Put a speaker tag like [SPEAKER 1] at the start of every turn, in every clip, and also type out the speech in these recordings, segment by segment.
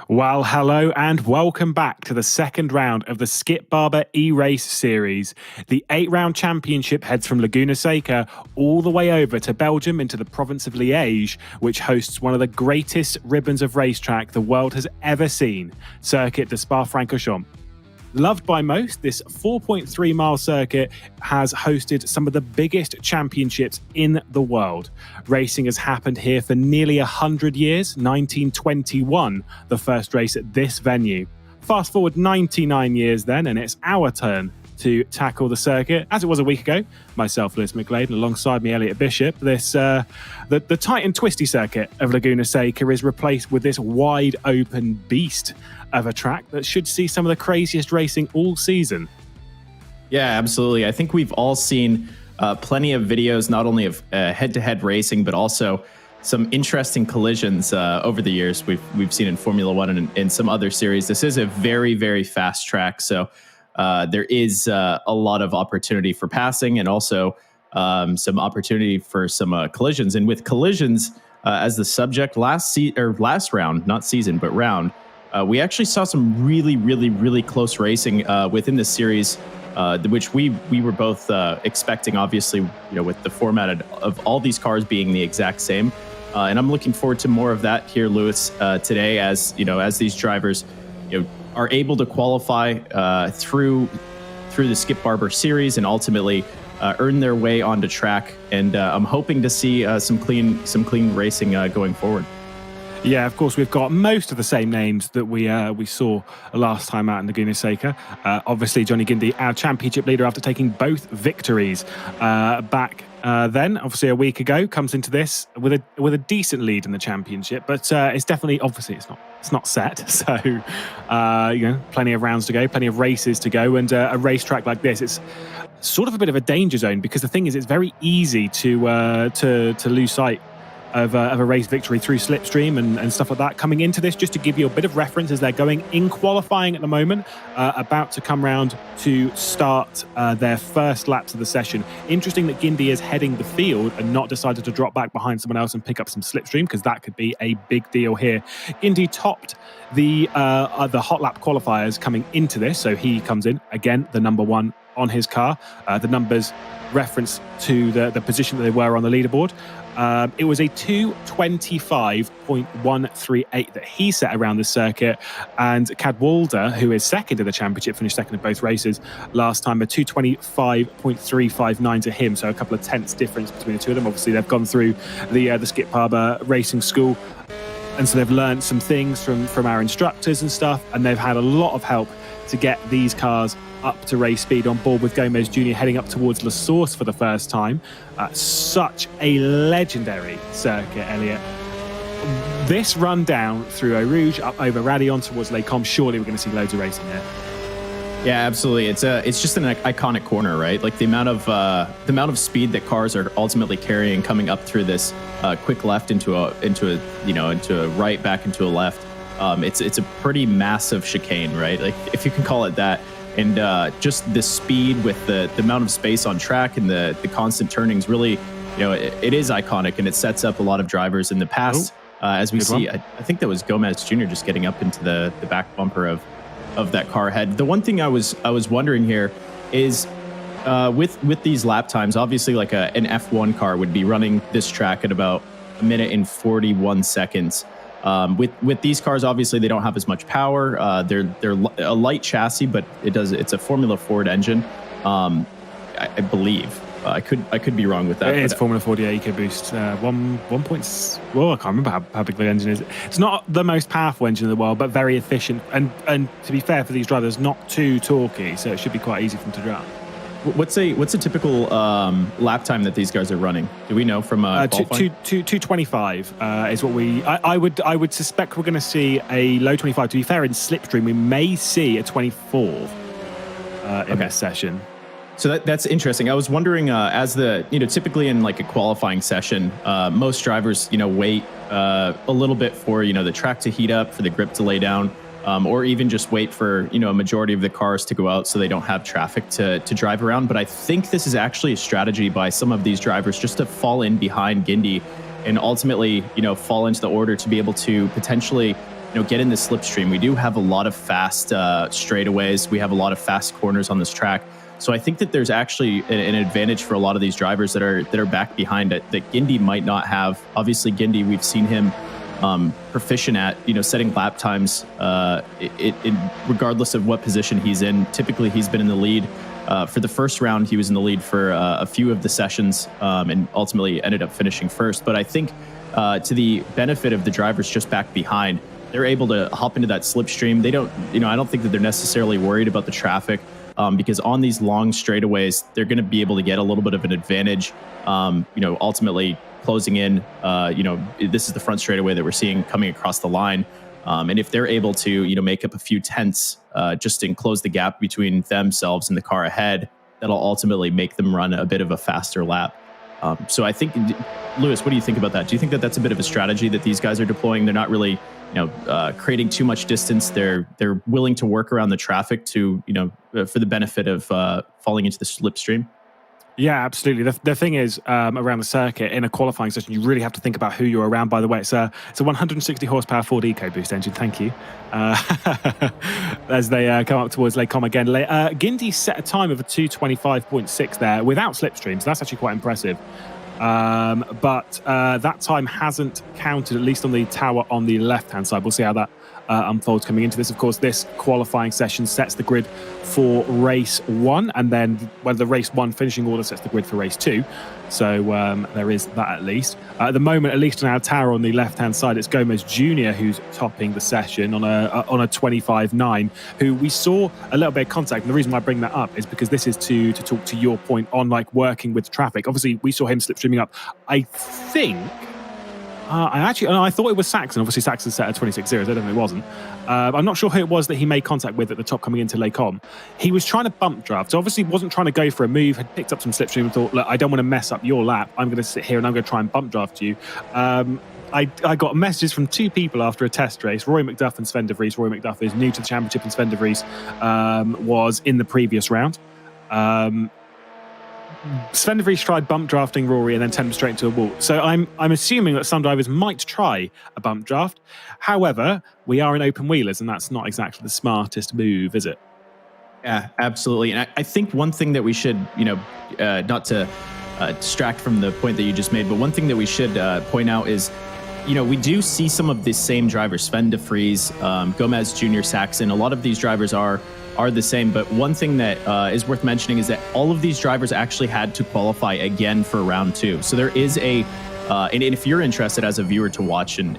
[SPEAKER 1] Well, hello and welcome back to the second round of the Skip Barber eRace series. The 8-round championship heads from Laguna Seca all the way over to Belgium into the province of Liège, which hosts one of the greatest ribbons of racetrack the world has ever seen, Circuit de Spa-Francorchamps. Loved by most, this 4.3-mile circuit has hosted some of the biggest championships in the world. Racing has happened here for nearly 100 years, 1921, the first race at this venue. Fast forward 99 years then, and it's our turn to tackle the circuit. As it was a week ago, myself, Lewis McGlade, and alongside me, Elliot Bishop, the tight and twisty circuit of Laguna Seca is replaced with this wide open beast of a track that should see some of the craziest racing all season.
[SPEAKER 2] Yeah, absolutely. I think we've all seen plenty of videos, not only of head-to-head racing, but also some interesting collisions over the years we've seen in Formula One and in some other series. This is a very, very fast track, so there is a lot of opportunity for passing and also some opportunity for some collisions. And with collisions as the subject, last round, not season, but round, we actually saw some really, really, really close racing within this series, which we were both expecting, obviously, with the format of all these cars being the exact same. And I'm looking forward to more of that here, Lewis, today, as these drivers, are able to qualify through the Skip Barber series and ultimately earn their way onto track. And I'm hoping to see some clean racing going forward.
[SPEAKER 1] Yeah, of course, we've got most of the same names that we saw last time out in Laguna Seca. Obviously, Johnny Guindy, our championship leader, after taking both victories back then, obviously a week ago, comes into this with a decent lead in the championship. But it's definitely, obviously, it's not set. So, plenty of rounds to go, plenty of races to go, and a racetrack like this, it's sort of a bit of a danger zone because the thing is, it's very easy to lose sight of a race victory through slipstream and stuff like that. Coming into this, just to give you a bit of reference, as they're going in qualifying at the moment, about to come round to start their first laps of the session. Interesting that Guindy is heading the field and not decided to drop back behind someone else and pick up some slipstream, because that could be a big deal here. Guindy topped the Hot Lap Qualifiers coming into this, so he comes in, again, the number one on his car. The numbers reference to the position that they were on the leaderboard. It was a 2:25.138 that he set around the circuit, and Cadwalder, who is second in the championship, finished second in both races last time, a 2:25.359 to him, so a couple of tenths difference between the two of them. Obviously, they've gone through the Skip Barber racing school, and so they've learned some things from our instructors and stuff, and they've had a lot of help to get these cars up to race speed, on board with Gomez Jr. heading up towards La Source for the first time. Such a legendary circuit, Elliot. This run down through Eau Rouge, up over Radyon towards Les Combes, surely we're going to see loads of racing here.
[SPEAKER 2] Yeah, absolutely. It's just an iconic corner, right? Like the amount of speed that cars are ultimately carrying coming up through this quick left into a right, back into a left. It's a pretty massive chicane, right? Like, if you can call it that. And just the speed with the amount of space on track and the constant turnings, really, it is iconic, and it sets up a lot of drivers in the past. As we see, I think that was Gomez Jr. just getting up into the back bumper of that car head. The one thing I was wondering here is with these lap times, obviously like an F1 car would be running this track at about 1 minute and 41 seconds. With these cars, obviously they don't have as much power. They're a light chassis, but it's a Formula Ford engine. I believe I could be wrong with that.
[SPEAKER 1] It's Formula Ford, yeah, EcoBoost. Well, I can't remember how big the engine is. It's not the most powerful engine in the world, but very efficient. And to be fair for these drivers, not too torquey, so it should be quite easy for them to drive.
[SPEAKER 2] What's a typical lap time that these guys are running? Do we know from
[SPEAKER 1] 2:25 is what I would suspect we're going to see a low 25. To be fair, in slipstream we may see a 24 in this session.
[SPEAKER 2] So that's interesting. I was wondering, as typically in like a qualifying session, most drivers wait a little bit for the track to heat up, for the grip to lay down. Or even just wait for, a majority of the cars to go out so they don't have traffic to drive around. But I think this is actually a strategy by some of these drivers just to fall in behind Guindy and ultimately, fall into the order to be able to potentially get in the slipstream. We do have a lot of fast straightaways. We have a lot of fast corners on this track. So I think that there's actually an advantage for a lot of these drivers that are back behind it that Guindy might not have. Obviously, Guindy, we've seen him proficient at setting lap times regardless of what position he's in. Typically, he's been in the lead. For the first round, he was in the lead for a few of the sessions and ultimately ended up finishing first. But I think to the benefit of the drivers just back behind, they're able to hop into that slipstream. They don't, I don't think that they're necessarily worried about the traffic because on these long straightaways, they're going to be able to get a little bit of an advantage, ultimately closing in, this is the front straightaway that we're seeing coming across the line. And if they're able to, make up a few tenths just to close the gap between themselves and the car ahead, that'll ultimately make them run a bit of a faster lap. So I think, Lewis, what do you think about that? Do you think that that's a bit of a strategy that these guys are deploying? They're not really, creating too much distance. They're willing to work around the traffic to, for the benefit of falling into the slipstream.
[SPEAKER 1] Yeah, absolutely. The thing is, around the circuit in a qualifying session, you really have to think about who you're around. By the way, it's a 160 horsepower Ford EcoBoost engine. Thank you. As they come up towards Les Combes again, Guindy set a time of a 2:25.6 there without slipstreams. That's actually quite impressive. But that time hasn't counted, at least on the tower on the left-hand side. We'll see how that unfolds coming into this. Of course, this qualifying session sets the grid for race 1, and then when the race 1 finishing order sets the grid for race 2. So there is that at least. At the moment, at least on our tower on the left-hand side, it's Gomez Jr. who's topping the session on a 25.9, who we saw a little bit of contact. And the reason why I bring that up is because this is to talk to your point on working with traffic. Obviously, we saw him slipstreaming up. I think I thought it was Saxon. Obviously, Saxon set at 26.0. I don't know, it wasn't. I'm not sure who it was that he made contact with at the top coming into Les Combes. He was trying to bump draft. So obviously wasn't trying to go for a move, had picked up some slipstream and thought, look, I don't want to mess up your lap. I'm going to sit here and I'm going to try and bump draft you. I got messages from 2 people after a test race, Roy McDuff and Sven de Vries. Roy McDuff is new to the championship and Sven de Vries was in the previous round. Sven de Vries tried bump drafting Rory and then sent him straight into a wall. So I'm assuming that some drivers might try a bump draft. However, we are in open wheelers, and that's not exactly the smartest move, is it?
[SPEAKER 2] Yeah, absolutely. And I think one thing that we should, not to distract from the point that you just made, but one thing that we should point out is, we do see some of the same drivers, Sven de Vries, Gomez Jr., Saxon. A lot of these drivers are the same, but one thing that is worth mentioning is that all of these drivers actually had to qualify again for round 2. So there is and if you're interested as a viewer to watch and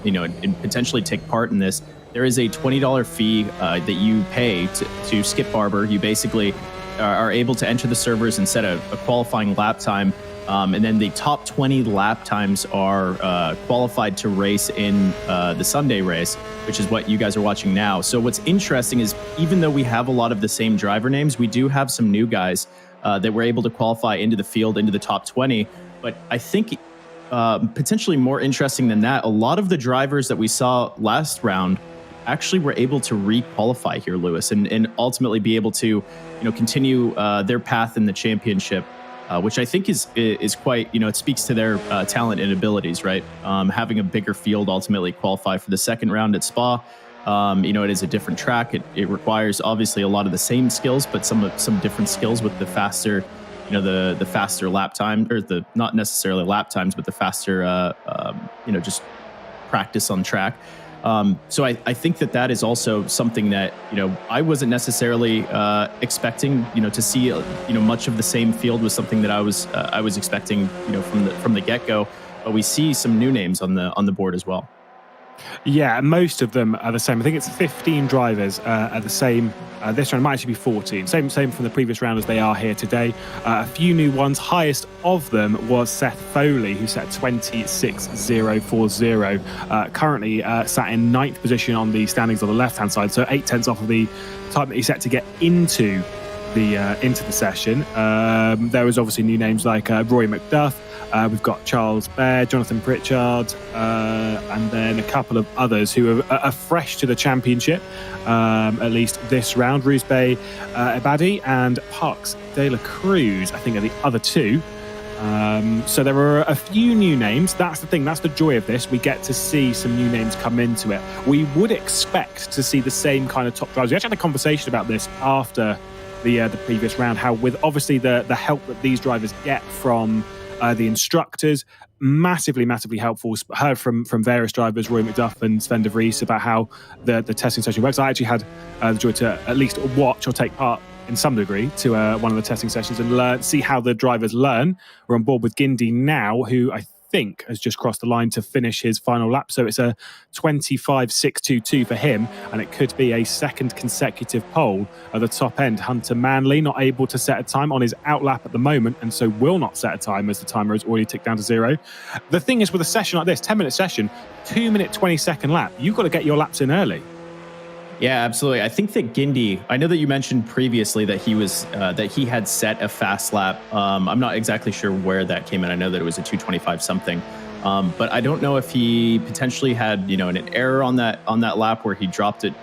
[SPEAKER 2] potentially take part in this, there is a $20 fee that you pay to Skip Barber. You basically are able to enter the servers and set a qualifying lap time. And then the top 20 lap times are qualified to race in the Sunday race, which is what you guys are watching now. So what's interesting is even though we have a lot of the same driver names, we do have some new guys that were able to qualify into the field, into the top 20. But I think potentially more interesting than that, a lot of the drivers that we saw last round actually were able to re-qualify here, Lewis, and ultimately be able to continue their path in the championship. Which I think is quite, it speaks to their talent and abilities, right? Having a bigger field ultimately qualify for the second round at Spa. It is a different track. It requires obviously a lot of the same skills, but some different skills with the faster, the faster lap time, or the not necessarily lap times, but the faster, just practice on track. So I think that is also something that, I wasn't necessarily expecting, to see, much of the same field was something that I was expecting, from the get-go. But we see some new names on the board as well.
[SPEAKER 1] Yeah, most of them are the same. I think it's 15 drivers are the same. This round might actually be 14. Same from the previous round as they are here today. A few new ones. Highest of them was Seth Foley, who set 26.040. Currently sat in 9th position on the standings on the left-hand side, so 8 tenths off of the time that he set to get into the session. There was obviously new names like Roy McDuff. We've got Charles Baird, Jonathan Pritchard, and then a couple of others who are fresh to the championship, at least this round. Roosbay Ebadi and Parks De La Cruz, I think, are the other two. So there are a few new names. That's the thing. That's the joy of this. We get to see some new names come into it. We would expect to see the same kind of top drivers. We actually had a conversation about this after the previous round, how with obviously the help that these drivers get from the instructors, massively helpful. Heard from various drivers, Roy McDuff and Sven de Vries, about how the testing session works. I actually had the joy to at least watch or take part in some degree to one of the testing sessions and see how the drivers learn. We're on board with Gindi now, who I think has just crossed the line to finish his final lap. So it's a 25.622 for him, and it could be a second consecutive pole at the top end. Hunter Manley not able to set a time on his out lap at the moment, and so will not set a time as the timer has already ticked down to 0. The thing is, with a session like this, 10-minute session, 2-minute 20-second lap, you've got to get your laps in early.
[SPEAKER 2] Yeah, absolutely. I think that Gindi, I know that you mentioned previously that he had set a fast lap. I'm not exactly sure where that came in. I know that it was a 225 something. But I don't know if he potentially had, an error on that lap where he dropped it,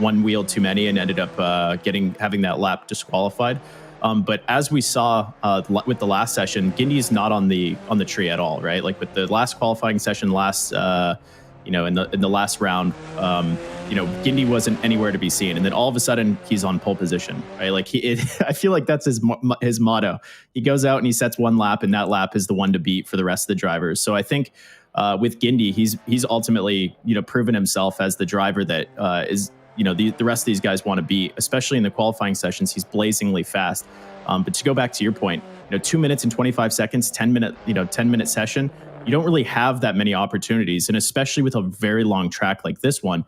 [SPEAKER 2] one wheel too many and ended up having that lap disqualified. But as we saw with the last session, Gindi's not on the tree at all, right? Like with the last qualifying session in the last round, Gindi wasn't anywhere to be seen, and then all of a sudden he's on pole position, right? Like I feel like that's his motto. He goes out and he sets one lap, and that lap is the one to beat for the rest of the drivers. So I think with Gindi, he's ultimately proven himself as the driver that is the rest of these guys want to beat, especially in the qualifying sessions. He's blazingly fast. But to go back to your point, 2 minutes and 25 seconds, 10-minute session. You don't really have that many opportunities, and especially with a very long track like this one,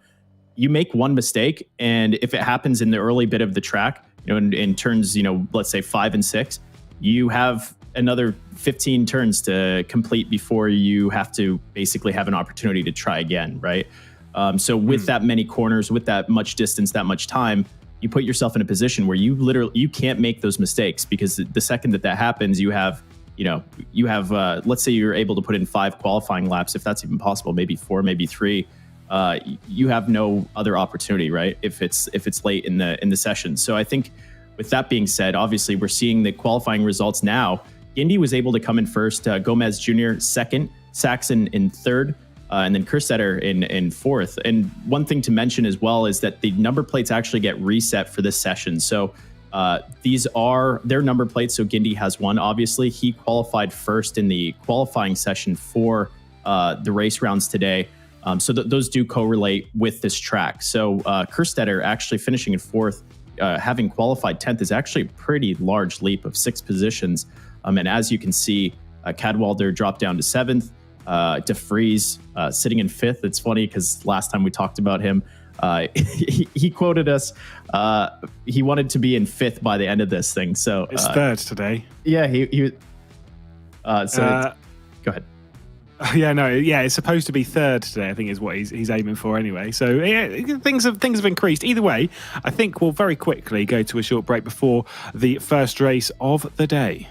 [SPEAKER 2] you make one mistake, and if it happens in the early bit of the track, in turns, let's say 5 and 6, you have another 15 turns to complete before you have to basically have an opportunity to try again, right? So with that many corners, with that much distance, that much time, you put yourself in a position where you can't make those mistakes, because the second that happens, you have let's say you're able to put in 5 qualifying laps, if that's even possible, maybe 4, maybe 3. You have no other opportunity, right? If it's late in the session. So I think with that being said, obviously we're seeing the qualifying results now. Gindi was able to come in first, Gomez Jr. second, Saxon in third, and then Kerstetter in fourth. And one thing to mention as well is that the number plates actually get reset for this session. So these are their number plates. So Gindi has one. Obviously, he qualified first in the qualifying session for the race rounds today. So those do correlate with this track. So Kerstetter actually finishing in fourth, having qualified 10th, is actually a pretty large leap of 6 positions. And as you can see, Cadwalder dropped down to 7th. De Vries sitting in 5th. It's funny because last time we talked about him, he quoted us. He wanted to be in 5th by the end of this thing. So
[SPEAKER 1] it's 3rd today.
[SPEAKER 2] Yeah, he go ahead.
[SPEAKER 1] It's supposed to be 3rd today, I think is what he's aiming for anyway. So yeah, things have increased. Either way, I think we'll very quickly go to a short break before the first race of the day.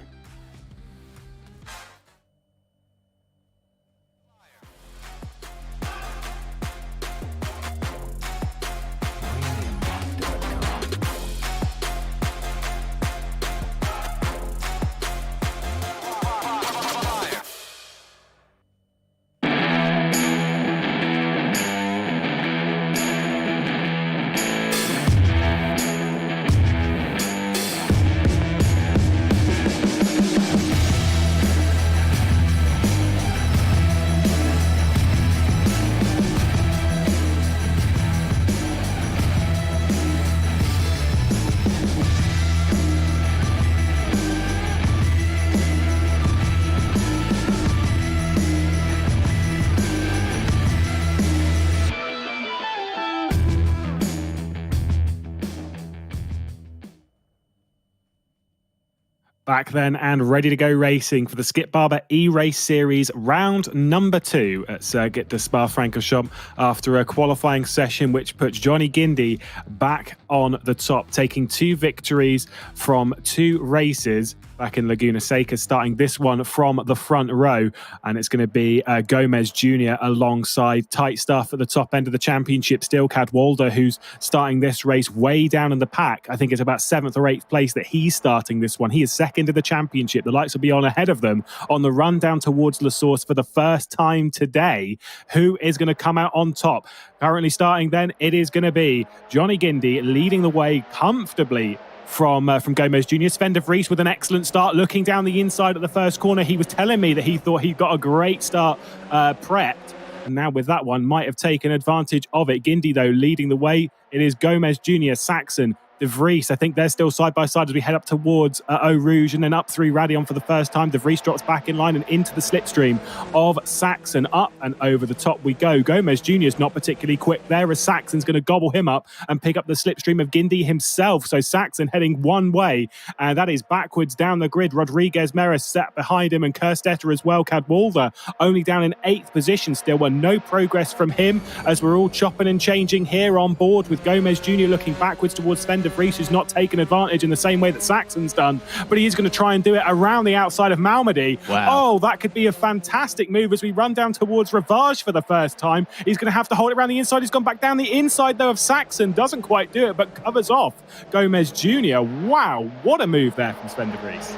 [SPEAKER 1] Back then and ready to go racing for the Skip Barber eRace Series round number 2 at Circuit de Spa-Francorchamps after a qualifying session which puts Johnny Gindi back on the top, taking 2 victories from 2 races back in Laguna Seca, starting this one from the front row. And it's going to be Gomez Jr. alongside tight stuff at the top end of the championship still. Cadwalder, who's starting this race way down in the pack. I think it's about 7th or 8th place that he's starting this one. He is second into the championship. The lights will be on ahead of them on the run down towards La Source for the first time today. Who is going to come out on top? Currently starting then, it is going to be Johnny Guindy leading the way comfortably from Gomez Jr. Sven de Vries with an excellent start, looking down the inside at the first corner. He was telling me that he thought he got a great start prepped. And now with that one, might have taken advantage of it. Guindy, though, leading the way. It is Gomez Jr., Saxon, De Vries. I think they're still side by side as we head up towards Eau Rouge and then up through Radion for the first time. De Vries drops back in line and into the slipstream of Saxon. Up and over the top we go. Gomez Jr. is not particularly quick there as Saxon's going to gobble him up and pick up the slipstream of Guindy himself. So Saxon heading one way, and that is backwards down the grid. Rodriguez Meris sat behind him and Kerstetter as well. Cadwalder only down in 8th position still. Well, no progress from him as we're all chopping and changing here on board with Gomez Jr. looking backwards towards Sven de Vries, who's not taken advantage in the same way that Saxon's done, but he is going to try and do it around the outside of Malmedy.
[SPEAKER 2] Wow.
[SPEAKER 1] Oh, that could be a fantastic move as we run down towards Ravage for the first time. He's going to have to hold it around the inside. He's gone back down the inside, though, of Saxon. Doesn't quite do it, but covers off Gomez Jr. Wow, what a move there from Sven de Vries.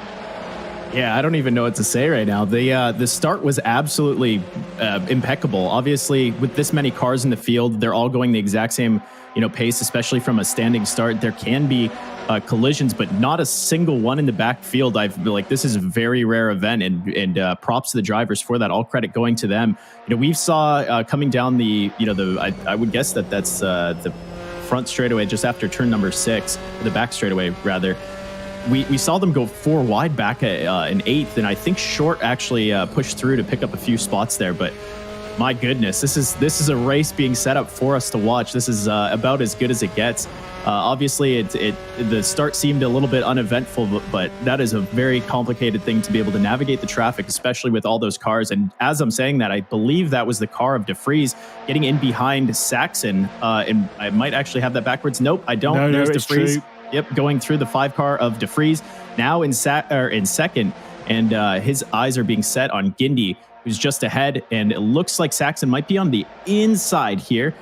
[SPEAKER 2] Yeah, I don't even know what to say right now. The start was absolutely impeccable. Obviously, with this many cars in the field, they're all going the exact same pace, especially from a standing start. There can be collisions, but not a single one in the backfield. This is a very rare event, and props to the drivers for that. All credit going to them. We saw coming down I would guess that's the front straightaway just after turn number 6, the back straightaway rather. We saw them go 4 wide back in 8th, and I think Short actually pushed through to pick up a few spots there. But my goodness, this is a race being set up for us to watch. This is about as good as it gets. Obviously, the start seemed a little bit uneventful, but that is a very complicated thing to be able to navigate the traffic, especially with all those cars. And as I'm saying that, I believe that was the car of De Vries getting in behind Saxon. And I might actually have that backwards. Nope, I don't.
[SPEAKER 1] No,
[SPEAKER 2] There's
[SPEAKER 1] it's
[SPEAKER 2] De Vries.
[SPEAKER 1] true.
[SPEAKER 2] Yep, going through the 5 car of De Vries, now in second, and his eyes are being set on Guindy, who's just ahead, and it looks like Saxon might be on the inside here.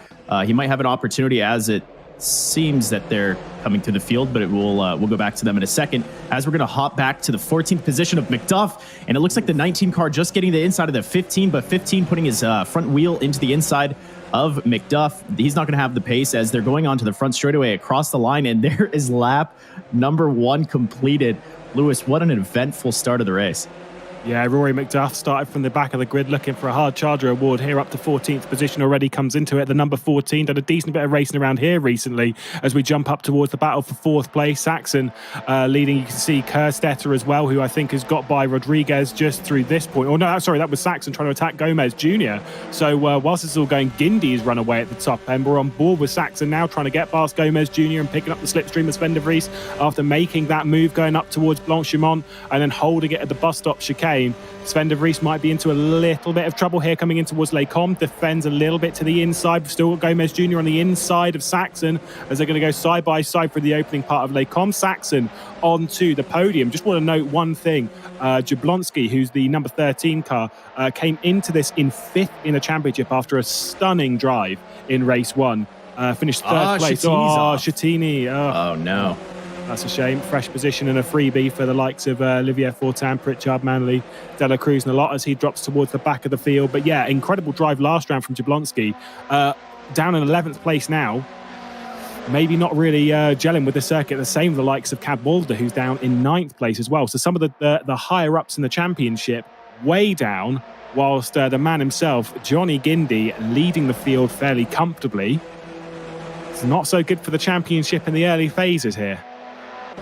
[SPEAKER 2] He might have an opportunity, as it seems that they're coming to the field, but we'll go back to them in a second, as we're going to hop back to the 14th position of McDuff, and it looks like the 19 car just getting the inside of the 15, but 15 putting his front wheel into the inside of McDuff. He's not going to have the pace as they're going onto the front straightaway across the line, and there is lap number 1 completed. Lewis, what an eventful start of the race.
[SPEAKER 1] Yeah, Rory McDuff started from the back of the grid looking for a hard charger award here, up to 14th position already, comes into it. The number 14 did a decent bit of racing around here recently as we jump up towards the battle for 4th place. Saxon leading. You can see Kerstetter as well, who I think has got by Rodriguez just through this point. Oh no, sorry, that was Saxon trying to attack Gomez Jr. So whilst it's all going, Guindy's run away at the top end. We're on board with Saxon now, trying to get past Gomez Jr. and picking up the slipstream of Sven de Vries after making that move going up towards Blanchimont and then holding it at the bus stop chicane. Sven de Vries might be into a little bit of trouble here coming in towards Les Combes. Defends a little bit to the inside. We've still got Gomez Jr. on the inside of Saxon as they're going to go side by side for the opening part of Les Combes. Saxon onto the podium. Just want to note one thing. Jablonski, who's the number 13 car, came into this in 5th in the championship after a stunning drive in race 1. Finished 3rd place. Chattini.
[SPEAKER 2] Oh, no.
[SPEAKER 1] That's a shame. Fresh position and a freebie for the likes of Olivier Fortin, Pritchard, Manley, Dela Cruz and a lot as he drops towards the back of the field. But yeah, incredible drive last round from Jablonski. Down in 11th place now. Maybe not really gelling with the circuit. The same with the likes of Cadwalder, who's down in 9th place as well. So some of the higher-ups in the championship way down, whilst the man himself, Johnny Guindy, leading the field fairly comfortably. It's not so good for the championship in the early phases here.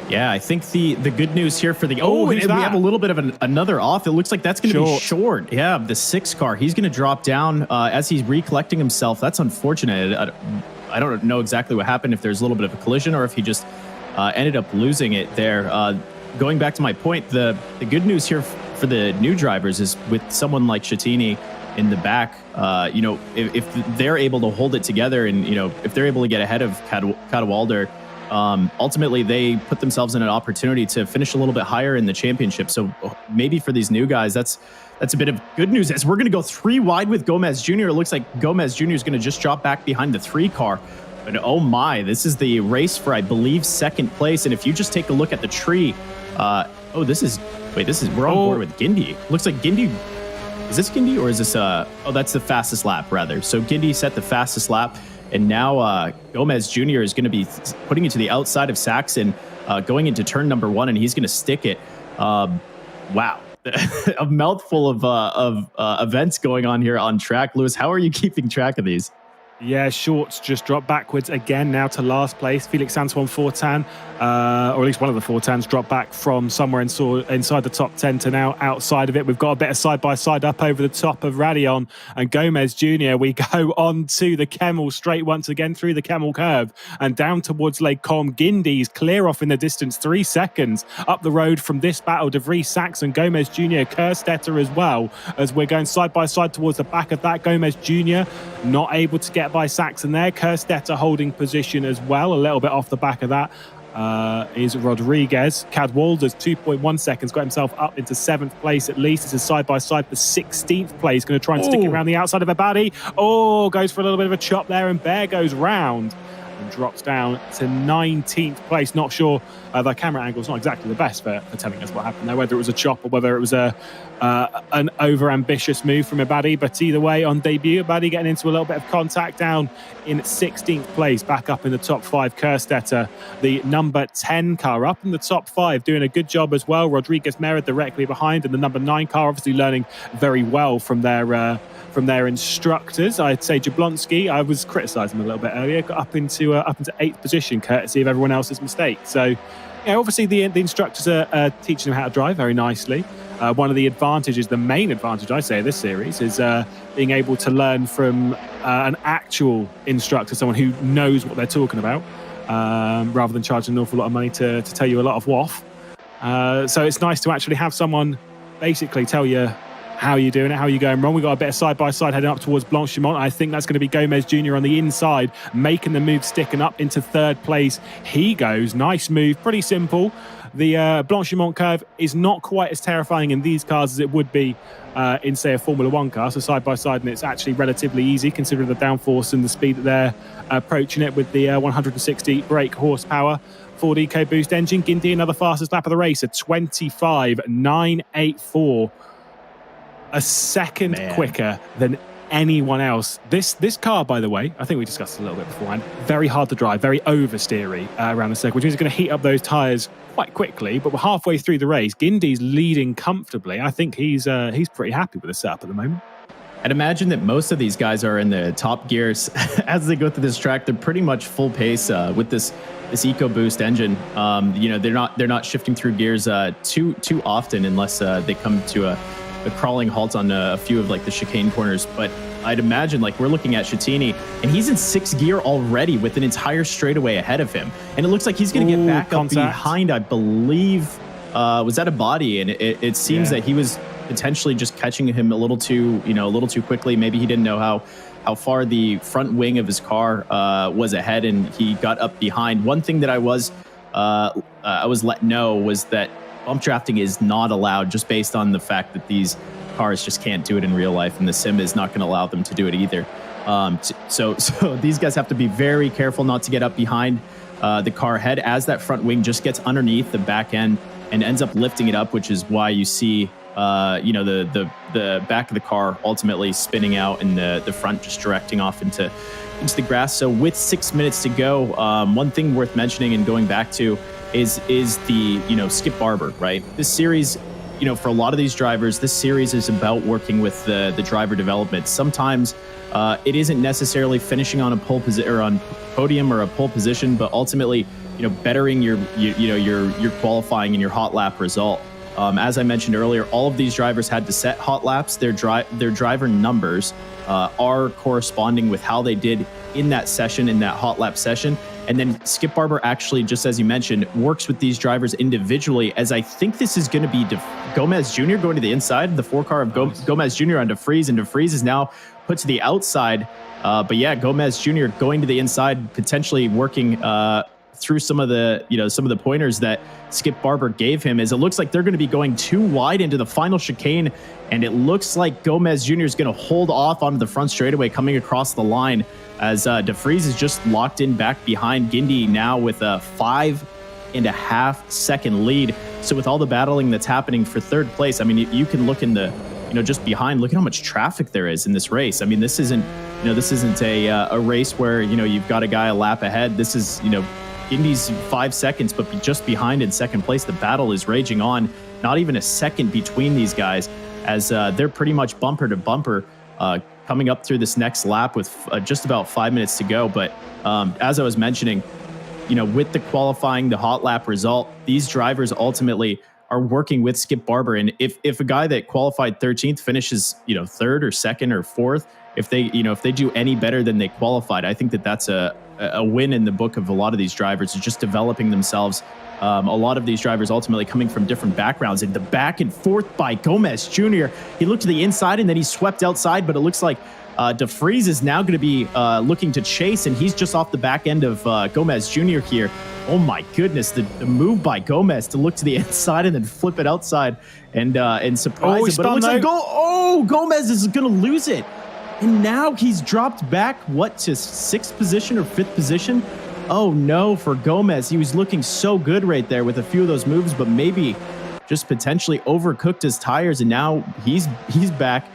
[SPEAKER 2] Yeah, I think the good news here for the...
[SPEAKER 1] who's
[SPEAKER 2] and
[SPEAKER 1] that?
[SPEAKER 2] we have a little bit of another off. It looks like that's going to be Short. Yeah, the 6 car. He's going to drop down as he's recollecting himself. That's unfortunate. I don't know exactly what happened, if there's a little bit of a collision or if he just ended up losing it there. Going back to my point, the good news here for the new drivers is with someone like Chattini in the back, if they're able to hold it together and, if they're able to get ahead of Cadwalder, ultimately they put themselves in an opportunity to finish a little bit higher in the championship. So maybe for these new guys, that's a bit of good news as we're going to go 3 wide with Gomez Jr. It looks like Gomez Jr. is going to just drop back behind the 3 car. But oh my, this is the race for, I believe, 2nd place. And if you just take a look at the tree, Oh, we're on board with Gindi. Looks like Gindi. Is this Gindi or is this that's the fastest lap rather. So Gindi set the fastest lap, and now Gomez Jr. is going to be putting it to the outside of Saxon, going into turn number 1, and he's going to stick it. Wow. A mouthful of events going on here on track. Lewis, how are you keeping track of these?
[SPEAKER 1] Yeah, Shorts just dropped backwards again now to last place. Felix Antoine Fortin, or at least one of the Fortins, dropped back from somewhere inside the top 10 to now outside of it. We've got a bit of side-by-side up over the top of Radion and Gomez Jr. We go on to the Kemmel straight once again through the Kemmel curve and down towards Lake Com. Gindy's clear off in the distance, 3 seconds up the road from this battle. De Vries, Saxon, Gomez Jr., Kerstetter as well, as we're going side-by-side towards the back of that. Gomez Jr. not able to get by Saxon there. Kerstetter holding position as well, a little bit off the back of that. Is Rodriguez. Cadwalder's 2.1 seconds, got himself up into 7th place at least. This is side-by-side for 16th place. Going to try and stick it around the outside of Abadi. Goes for a little bit of a chop there, and Bear goes round and drops down to 19th place. Not sure, the camera angle is not exactly the best for telling us what happened there, whether it was a chop or whether it was an over-ambitious move from Abadi. But either way, on debut, Abadi getting into a little bit of contact down in 16th place, back up in the top 5. Kerstetter, the number 10 car, up in the top 5, doing a good job as well. Rodriguez Mera directly behind, and the number 9 car obviously learning very well from their instructors. I'd say Jablonski, I was criticising him a little bit earlier, got up into 8th position courtesy of everyone else's mistake. So, obviously the instructors are teaching them how to drive very nicely. One of the advantages, the main advantage I say of this series, is being able to learn from an actual instructor, someone who knows what they're talking about, rather than charging an awful lot of money to tell you a lot of waff. So it's nice to actually have someone basically tell you how you're doing it, how you're going wrong. We've got a bit of side-by-side heading up towards Blanchimont. I think that's going to be Gomez Jr. on the inside, making the move, sticking up into 3rd place. He goes. Nice move, pretty simple. The Blanchimont curve is not quite as terrifying in these cars as it would be in, say, a Formula 1 car. So side-by-side, and it's actually relatively easy considering the downforce and the speed that they're approaching it with the 160 brake horsepower. Ford EcoBoost engine. Gindy, another fastest lap of the race, a 25.984. A second quicker than anyone else. This car, by the way, I think we discussed it a little bit beforehand, very hard to drive, very oversteery around the circuit, which means it's going to heat up those tyres quite quickly. But we're halfway through the race. Gindy's leading comfortably. I think he's pretty happy with the setup at the moment.
[SPEAKER 2] I'd imagine that most of these guys are in the top gears as they go through this track. They're pretty much full pace with this EcoBoost engine. They're not shifting through gears too often unless they come to a crawling halt on a few of like the chicane corners. But I'd imagine like we're looking at Schettini, and he's in 6th gear already with an entire straightaway ahead of him, and it looks like he's going to get back up behind, I believe, was that a body, and it seems that he was potentially just catching him a little too quickly. Maybe he didn't know how far the front wing of his car was ahead, and he got up behind. One thing that I was let know was that bump drafting is not allowed, just based on the fact that these cars just can't do it in real life, and the sim is not going to allow them to do it either. So these guys have to be very careful not to get up behind the car ahead as that front wing just gets underneath the back end and ends up lifting it up, which is why you see the back of the car ultimately spinning out and the front just directing off into the grass. So with 6 minutes to go, one thing worth mentioning and going back to is the Skip Barber, right? This series, for a lot of these drivers, this series is about working with the driver development. Sometimes it isn't necessarily finishing on a pole position or on podium or a pole position, but ultimately bettering your qualifying and your hot lap result. As I mentioned earlier, all of these drivers had to set hot laps. Their driver numbers are corresponding with how they did in that session, in that hot lap session. And then Skip Barber actually, just as you mentioned, works with these drivers individually, as I think this is going to be Gomez Jr. going to the inside, the 4 car of Gomez Jr. on De Vries, and De Vries is now put to the outside. But yeah, Gomez Jr. going to the inside, potentially working through some of the pointers that Skip Barber gave him, as it looks like they're going to be going too wide into the final chicane, and it looks like Gomez Jr. is going to hold off onto the front straightaway coming across the line, as De Vries is just locked in back behind Gindy now with 5 1.5 second lead. So with all the battling that's happening for third place, I mean, you can look in the, just behind, look at how much traffic there is in this race. I mean, this isn't a race where, you've got a guy a lap ahead. This is, Indy's 5 seconds, but just behind in second place. The battle is raging on. Not even a second between these guys, as they're pretty much bumper to bumper coming up through this next lap with just about 5 minutes to go. But as I was mentioning, with the qualifying, the hot lap result, these drivers ultimately are working with Skip Barber. And if a guy that qualified 13th finishes, third or second or fourth, if they do any better than they qualified, I think that's a win in the book of a lot of these drivers, is just developing themselves. A lot of these drivers ultimately coming from different backgrounds. And the back and forth by Gomez Jr. He looked to the inside and then he swept outside, but it looks like De Vries is now going to be looking to chase, and he's just off the back end of Gomez Jr. here. Oh my goodness, the move by Gomez to look to the inside and then flip it outside and surprise him. But it looks like Gomez is going to lose it. And now he's dropped back, to sixth position or fifth position? Oh no, for Gomez. He was looking so good right there with a few of those moves, but maybe just potentially overcooked his tires, and now he's back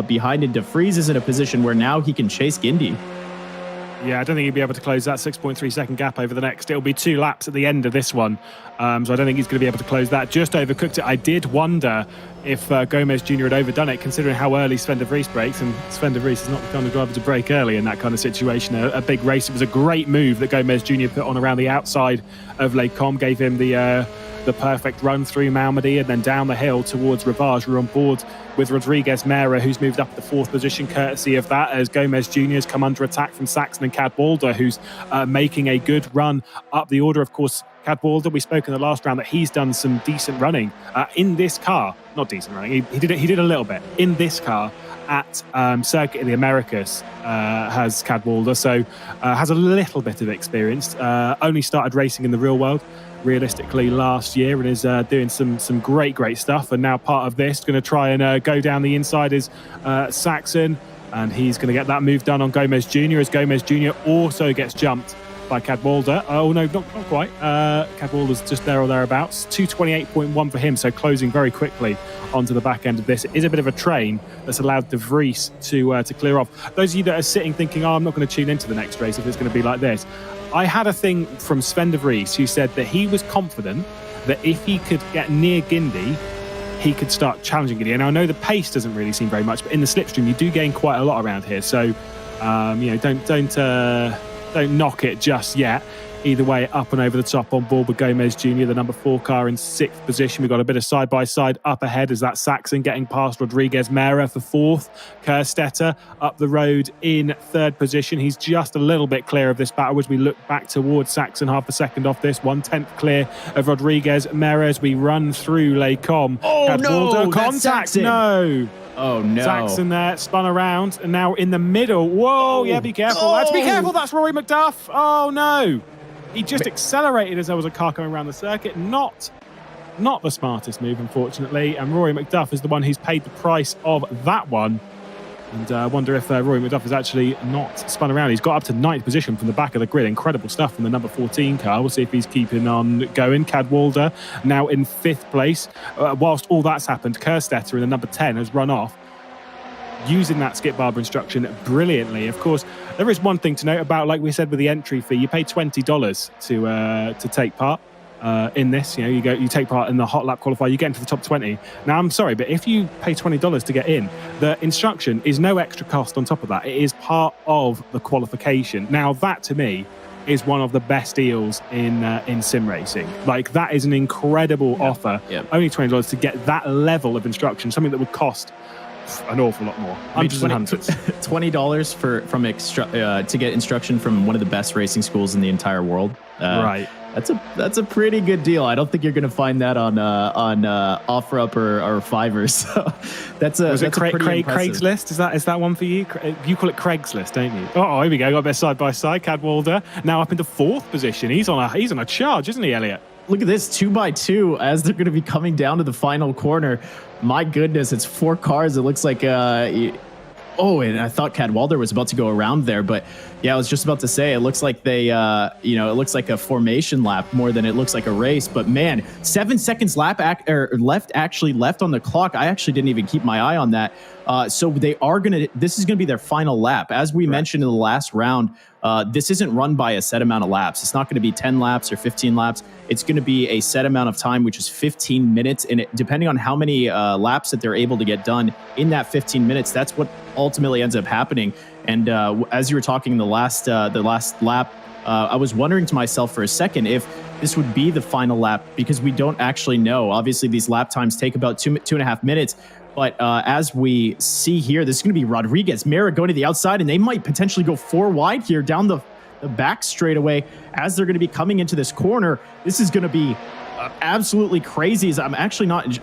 [SPEAKER 2] behind, and De Vries is in a position where now he can chase Gindy.
[SPEAKER 1] Yeah, I don't think he'll be able to close that 6.3 second gap over the next. It'll be 2 laps at the end of this one. So I don't think he's going to be able to close that. Just overcooked it. I did wonder if Gomez Jr. had overdone it, considering how early Sven de Vries brakes. And Sven de Vries is not the kind of driver to brake early in that kind of situation. A big race. It was a great move that Gomez Jr. put on around the outside of Les Combes, gave him the perfect run through Malmedy and then down the hill towards Rivage. We're on board with Rodriguez Mera, who's moved up to 4th position courtesy of that, as Gomez Jr. has come under attack from Saxon and Cadwalder, who's making a good run up the order. Of course, Cadwalder, we spoke in the last round that he's done some decent running in this car. Not decent running, he did a little bit in this car at Circuit of the Americas, has Cadwalder, so has a little bit of experience. Only started racing in the real world realistically last year, and is doing some great stuff. And now part of this, going to try and go down the inside is Saxon, and he's going to get that move done on Gomez Jr. as Gomez Jr. also gets jumped by Cadwalder. Oh no, not quite. Cadwalder's just there or thereabouts. 228.1 for him, so closing very quickly onto the back end of this. It is a bit of a train that's allowed De Vries to clear off. Those of you that are sitting thinking, I'm not going to tune into the next race if it's going to be like this. I had a thing from Sven de Vries who said that he was confident that if he could get near Gindy, he could start challenging Gindy. And I know the pace doesn't really seem very much, but in the slipstream you do gain quite a lot around here. So don't knock it just yet. Either way, up and over the top on board with Gomez Jr., the number 4 car in 6th position. We've got a bit of side-by-side up ahead as that Saxon getting past Rodriguez Mera for 4th. Kerstetter up the road in 3rd position. He's just a little bit clear of this battle as we look back towards Saxon, half a second off this. 1/10 clear of Rodriguez Mera as we run through Les Combes.
[SPEAKER 2] Oh no,
[SPEAKER 1] contact, no.
[SPEAKER 2] Oh no.
[SPEAKER 1] Saxon there, spun around, and now in the middle. Whoa, yeah, be careful. Let's be careful, that's Rory McDuff. Oh no. He just accelerated as there was a car coming around the circuit. Not the smartest move, unfortunately. And Rory McDuff is the one who's paid the price of that one. And I wonder if Rory McDuff has actually not spun around. He's got up to 9th position from the back of the grid. Incredible stuff from the number 14 car. We'll see if he's keeping on going. Cadwalder now in 5th place. Whilst all that's happened, Kerstetter in the number 10 has run off, using that Skip Barber instruction brilliantly. Of course, there is one thing to note about, like we said with the entry fee, you pay $20 to take part in this. You take part in the Hot Lap Qualifier, you get into the top 20. Now, I'm sorry, but if you pay $20 to get in, the instruction is no extra cost on top of that. It is part of the qualification. Now, that to me is one of the best deals in sim racing. Like, that is an incredible offer. Yep. Only $20 to get that level of instruction, something that would cost an awful lot more. Hundreds and hundreds. $20
[SPEAKER 2] to get instruction from one of the best racing schools in the entire world.
[SPEAKER 1] Right.
[SPEAKER 2] That's a pretty good deal. I don't think you're going to find that on OfferUp or Fiverr. So that's a pretty
[SPEAKER 1] Craigslist? Is that one for you? You call it Craigslist, don't you? Oh, here we go. Got a bit side by side. Cadwalder now up into 4th position. He's on a charge, isn't he, Elliot?
[SPEAKER 2] Look at this 2x2 as they're going to be coming down to the final corner. My goodness, it's 4 cars. It looks like Oh, and I thought Cadwalder was about to go around there, but yeah, I was just about to say, it looks like they, it looks like a formation lap more than it looks like a race. But man, 7 seconds left on the clock. I actually didn't even keep my eye on that. So this is gonna be their final lap. As we mentioned in the last round, this isn't run by a set amount of laps. It's not going to be 10 laps or 15 laps. It's going to be a set amount of time, which is 15 minutes. And depending on how many laps that they're able to get done in that 15 minutes, that's what ultimately ends up happening. And as you were talking the last lap, I was wondering to myself for a second if this would be the final lap, because we don't actually know. Obviously, these lap times take about 2.5 minutes. But as we see here, this is going to be Rodriguez, Mera going to the outside, and they might potentially go 4 wide here down the back straightaway as they're going to be coming into this corner. This is going to be absolutely crazy. I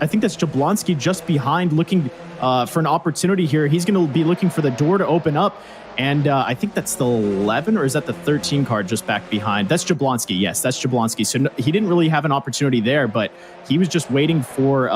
[SPEAKER 2] think that's Jablonski just behind, looking for an opportunity here. He's going to be looking for the door to open up. And I think that's the 11, or is that the 13 car just back behind? That's Jablonski. Yes, that's Jablonski. So he didn't really have an opportunity there, but he was just waiting for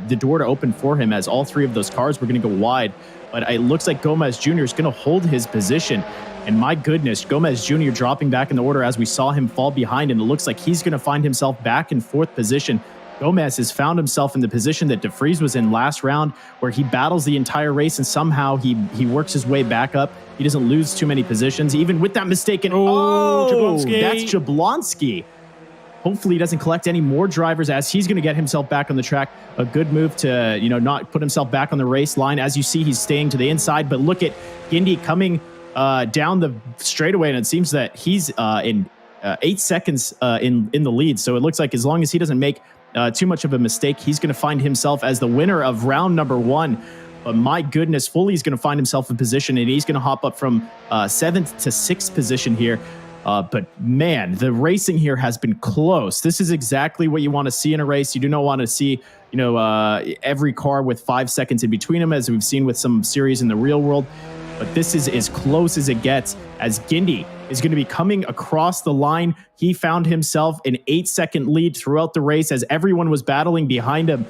[SPEAKER 2] the door to open for him, as all 3 of those cars were going to go wide. But it looks like Gomez Jr. is going to hold his position. And my goodness, Gomez Jr. dropping back in the order as we saw him fall behind. And it looks like he's going to find himself back in 4th position. Gomez has found himself in the position that De Vries was in last round, where he battles the entire race and somehow he works his way back up. He doesn't lose too many positions, even with that mistake. And
[SPEAKER 1] Jablonski.
[SPEAKER 2] That's Jablonski. Hopefully he doesn't collect any more drivers, as he's going to get himself back on the track. A good move to, not put himself back on the race line. As you see, he's staying to the inside, but look at Guindy coming down the straightaway, and it seems that he's in 8 seconds in the lead. So it looks like as long as he doesn't make too much of a mistake, he's going to find himself as the winner of round number 1. But my goodness, Foley's going to find himself in position, and he's going to hop up from 7th to 6th position here. But man, the racing here has been close. This is exactly what you want to see in a race. You do not want to see, every car with 5 seconds in between them, as we've seen with some series in the real world. But this is as close as it gets, as Guindy is going to be coming across the line. He found himself an 8-second lead throughout the race as everyone was battling behind him.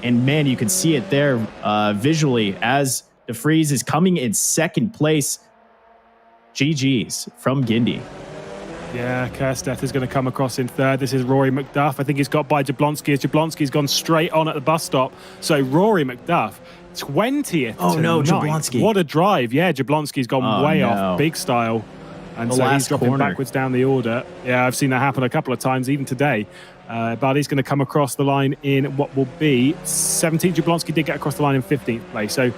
[SPEAKER 2] And man, you can see it there visually as De Vries is coming in 2nd place. GG's from Guindy.
[SPEAKER 1] Yeah, Kersteth is going to come across in 3rd. This is Rory McDuff. I think he's got by Jablonski, as Jablonski's gone straight on at the bus stop. So Rory McDuff, 20th.
[SPEAKER 2] Oh no,
[SPEAKER 1] 9th.
[SPEAKER 2] Jablonski.
[SPEAKER 1] What a drive. Yeah, Jablonski's gone way off, big style. And so he's dropping backwards down the order. Yeah, I've seen that happen a couple of times, even today. But he's going to come across the line in what will be 17th. Jablonski did get across the line in 15th place. So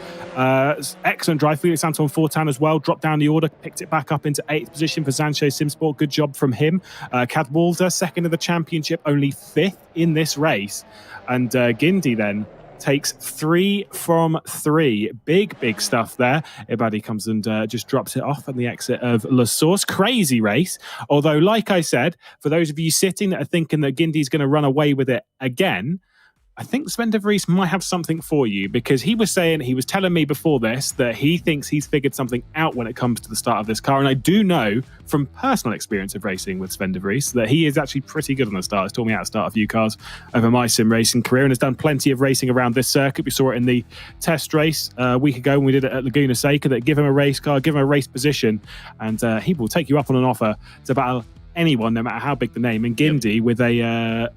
[SPEAKER 1] excellent drive. Felix Anton Fortan as well. Dropped down the order, picked it back up into 8th position for Sancho Simsport. Good job from him. Cadwalder, 2nd of the championship, only 5th in this race. And Guindy then takes 3 from 3. Big stuff there. Ibadi comes and just drops it off at the exit of La Source. Crazy race. Although, like I said, for those of you sitting that are thinking that Guindy's going to run away with it again, I think Sven de Vries might have something for you, because he was telling me before this that he thinks he's figured something out when it comes to the start of this car. And I do know from personal experience of racing with Sven de Vries that he is actually pretty good on the start. He's taught me how to start a few cars over my sim racing career and has done plenty of racing around this circuit. We saw it in the test race a week ago when we did it at Laguna Seca, that give him a race car, give him a race position, and he will take you up on an offer to battle anyone, no matter how big the name. And Guindy, with a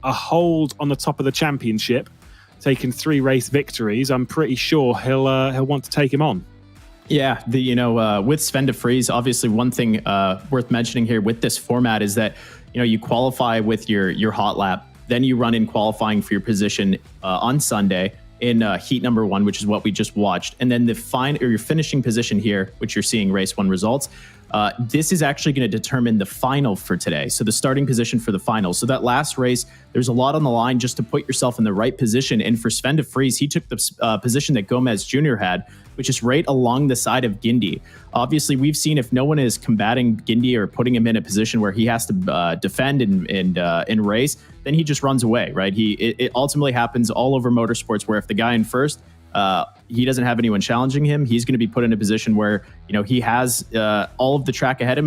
[SPEAKER 1] hold on the top of the championship, taking 3 race victories, I'm pretty sure he'll want to take him on.
[SPEAKER 2] Yeah, with Sven de Vries, obviously one thing worth mentioning here with this format is that you qualify with your hot lap, then you run in qualifying for your position on Sunday in heat number 1, which is what we just watched, and then your finishing position here, which you're seeing race 1 results. This is actually going to determine the final for today. So the starting position for the final. So that last race, there's a lot on the line just to put yourself in the right position. And for Sven de Vries, he took the position that Gomez Jr. had, which is right along the side of Guindy. Obviously, we've seen if no one is combating Guindy or putting him in a position where he has to defend and race, then he just runs away, right? It ultimately happens all over motorsports, where if the guy in first, he doesn't have anyone challenging him, he's going to be put in a position where he has all of the track ahead of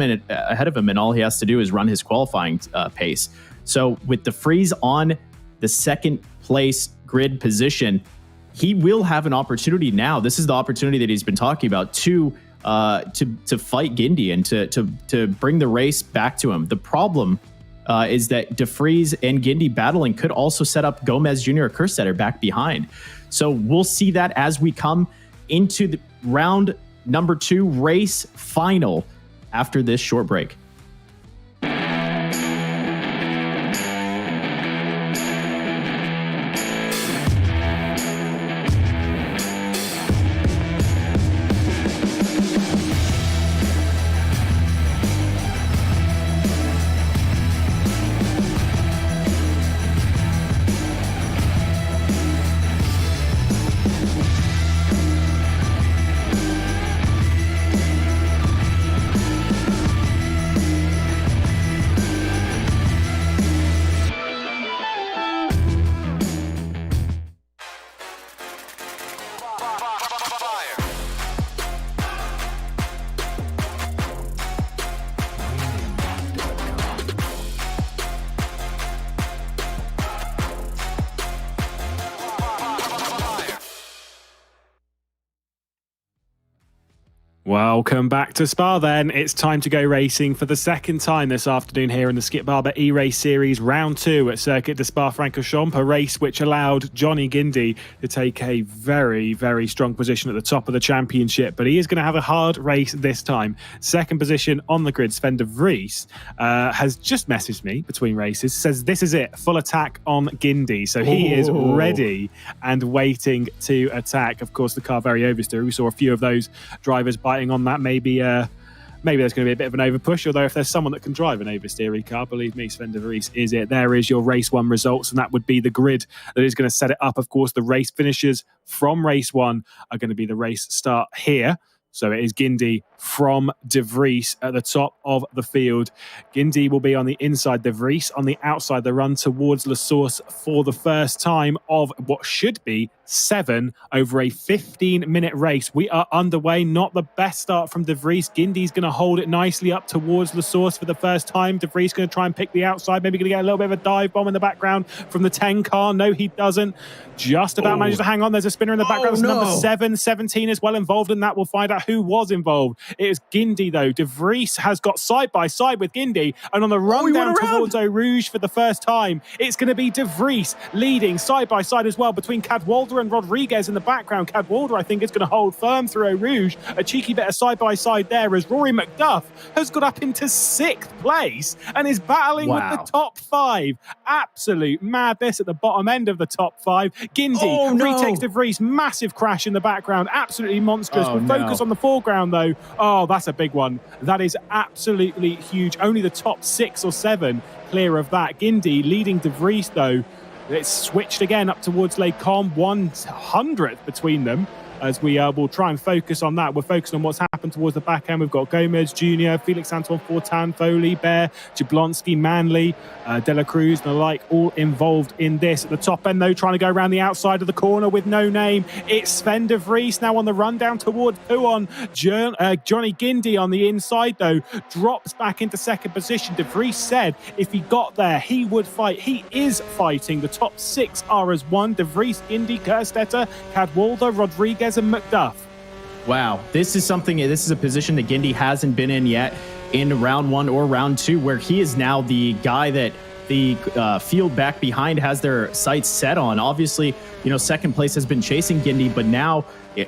[SPEAKER 2] him, and all he has to do is run his qualifying pace. So with De Vries on the 2nd place grid position, he will have an opportunity now. This is the opportunity that he's been talking about to fight Gindy and to bring the race back to him. The problem is that De Vries and Gindy battling could also set up Gomez Jr. or Kerstetter back behind. So we'll see that as we come into the round number 2 race final after this short break.
[SPEAKER 1] Welcome back to Spa then. It's time to go racing for the second time this afternoon here in the Skip Barber eRace Series Round 2 at Circuit de Spa-Francorchamps, a race which allowed Johnny Gindy to take a very, very strong position at the top of the championship, but he is going to have a hard race this time. Second position on the grid, Sven de Vries has just messaged me between races, says this is it, full attack on Gindy. So he is ready and waiting to attack. Of course, the car very oversteer. We saw a few of those drivers biting on that. Maybe there's going to be a bit of an overpush, although if there's someone that can drive an oversteery car, believe me, Sven de Vries is it. There is your race 1 results, and that would be the grid that is going to set it up. Of course, the race finishers from race 1 are going to be the race start here. So it is Gindy from De Vries at the top of the field. Gindy will be on the inside, De Vries on the outside, the run towards La Source for the first time of what should be 7 over a 15-minute race. We are underway. Not the best start from De Vries. Gindy's going to hold it nicely up towards La Source for the first time. De Vries going to try and pick the outside. Maybe going to get a little bit of a dive bomb in the background from the 10 car. No, he doesn't. Just about managed to hang on. There's a spinner in the background. There's number 7, 17 as well involved in that. We'll find out who was involved. It is Gindy, though. De Vries has got side by side with Gindy, and on the run down towards Eau Rouge for the first time, it's going to be De Vries leading side by side as well between Cadwalder and Rodriguez in the background. Cadwalder, I think, is going to hold firm through Eau Rouge. A cheeky bit of side by side there as Rory McDuff has got up into 6th place and is battling with the top 5. Absolute madness at the bottom end of the top 5. Gindy retakes De Vries. Massive crash in the background. Absolutely monstrous. We'll focus on the foreground, though. Oh, that's a big one. That is absolutely huge. Only the top 6 or 7 clear of that. Gindy leading De Vries, though. It's switched again up towards Les Combes, 100th between them. As we will try and focus on that. We're focusing on what's happened towards the back end. We've got Gomez Jr., Felix Antoine Fortin, Foley, Bear, Jablonski, Manley, De La Cruz, and the like, all involved in this. At the top end, though, trying to go around the outside of the corner with no name. It's Sven de Vries now on the run down towards Pouon. Johnny Gindy on the inside, though, drops back into second position. De Vries said if he got there, he would fight. He is fighting. The top 6 are as one. De Vries, Gindy, Kerstetter, Cadwalder, Rodriguez, and McDuff.
[SPEAKER 2] Wow, this is a position that Gindy hasn't been in yet in round 1 or round 2, where he is now the guy that the field back behind has their sights set on. Obviously, second place has been chasing Gindy, but now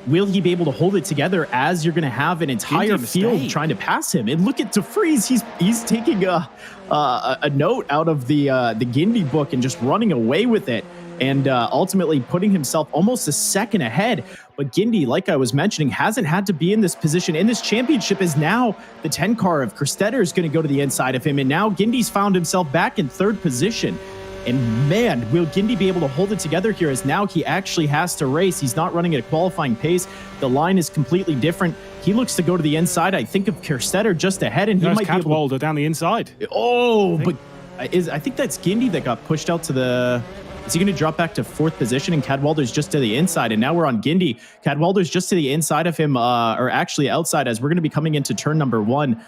[SPEAKER 2] will he be able to hold it together as you're going to have an entire field trying to pass him? And look at De Vries, he's taking a note out of the Gindy book and just running away with it, and ultimately putting himself almost a second ahead. But Gindy, like I was mentioning, hasn't had to be in this position. In this championship is now the 10 car of Kerstetter is going to go to the inside of him. And now Gindy's found himself back in 3rd position. And man, will Gindy be able to hold it together here, as now he actually has to race. He's not running at a qualifying pace. The line is completely different. He looks to go to the inside. I think of Kerstetter just ahead, and he might be able
[SPEAKER 1] to down the inside.
[SPEAKER 2] I think that's Gindy that got pushed out to the... Is he going to drop back to 4th position, and Cadwalder's just to the inside? And now we're on Gindy. Cadwalder's just to the inside of him, or actually outside, as we're going to be coming into turn number 1.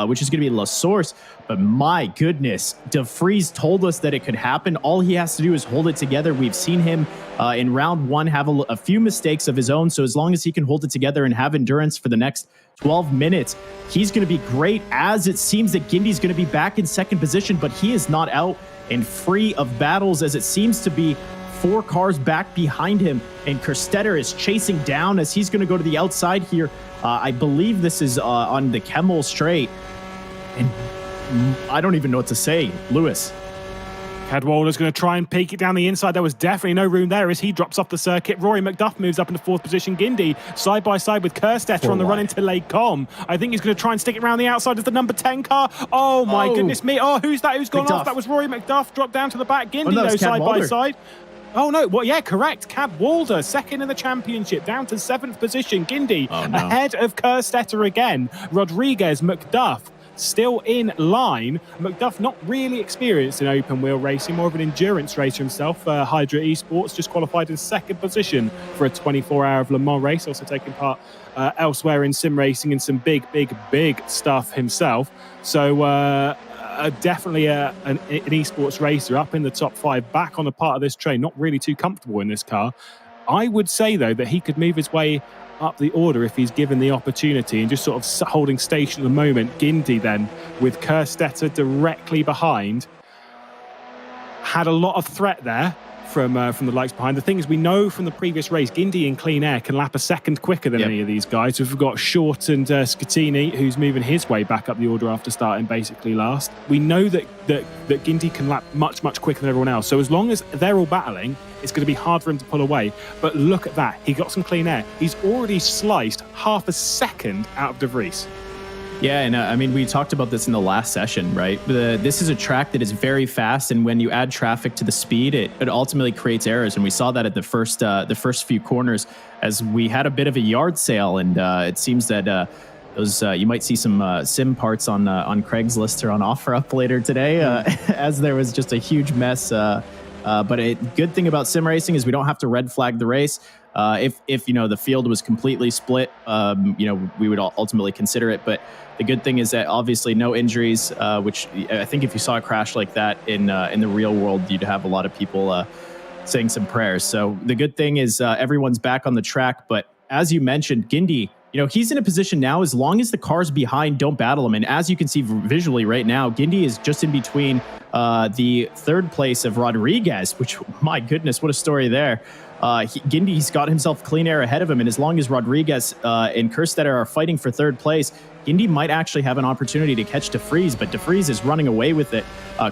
[SPEAKER 2] which is going to be La Source. But my goodness, De Vries told us that it could happen. All he has to do is hold it together. We've seen him in round one have a few mistakes of his own. So as long as he can hold it together and have endurance for the next 12 minutes, he's going to be great, as it seems that Gindy's going to be back in second position, but he is not out and free of battles, as it seems to be 4 cars back behind him, and Kerstetter is chasing down as he's going to go to the outside here. I believe this is on the Kemmel straight, and I don't even know what to say. Lewis.
[SPEAKER 1] Cadwalder's going to try and peek it down the inside. There was definitely no room there as he drops off the circuit. Rory McDuff moves up into 4th position. Gindy side by side with Kerstetter on the run into Lake Com. I think he's going to try and stick it around the outside as the number 10 car. Oh my goodness me. Oh, who's that? Who's gone
[SPEAKER 2] McDuff.
[SPEAKER 1] off? That was Rory McDuff. Dropped down to the back. Gindy
[SPEAKER 2] no,
[SPEAKER 1] though, side by
[SPEAKER 2] Cadwalder.
[SPEAKER 1] side. Oh no, well yeah, correct. Cadwalder, second in the championship, down to 7th position. Gindy ahead of Kerstetter again. Rodriguez, McDuff still in line. McDuff not really experienced in open wheel racing, more of an endurance racer himself. Hydra Esports just qualified in 2nd position for a 24-hour of Le Mans race, also taking part elsewhere in sim racing and some big stuff himself. So definitely an esports racer up in the top 5, back on a part of this train, not really too comfortable in this car. I would say though that he could move his way up the order if he's given the opportunity, and just sort of holding station at the moment. Gindy then, with Kerstetter directly behind, had a lot of threat there from the likes behind. The thing is, we know from the previous race, Gindy in clean air can lap a second quicker than any of these guys. We've got Short and Scatini, who's moving his way back up the order after starting basically last. We know that Gindy can lap much quicker than everyone else. So as long as they're all battling, it's going to be hard for him to pull away. But look at that. He got some clean air. He's already sliced half a second out of De Vries.
[SPEAKER 2] Yeah, and I mean, we talked about this in the last session, right? This is a track that is very fast, and when you add traffic to the speed, it ultimately creates errors. And we saw that at the first few corners, as we had a bit of a yard sale, and it seems that those you might see some sim parts on Craigslist or on OfferUp later today, as there was just a huge mess. But a good thing about sim racing is we don't have to red flag the race. If the field was completely split, we would ultimately consider it. But the good thing is that obviously no injuries, which I think if you saw a crash like that in the real world, you'd have a lot of people saying some prayers. So the good thing is everyone's back on the track. But as you mentioned, Gindy, he's in a position now, as long as the cars behind don't battle him. And as you can see visually right now, Gindy is just in between the 3rd place of Rodriguez, which, my goodness, what a story there. Gindy's got himself clean air ahead of him, and as long as Rodriguez and Kerstetter are fighting for 3rd place, Gindy might actually have an opportunity to catch De Vries, but De Vries is running away with it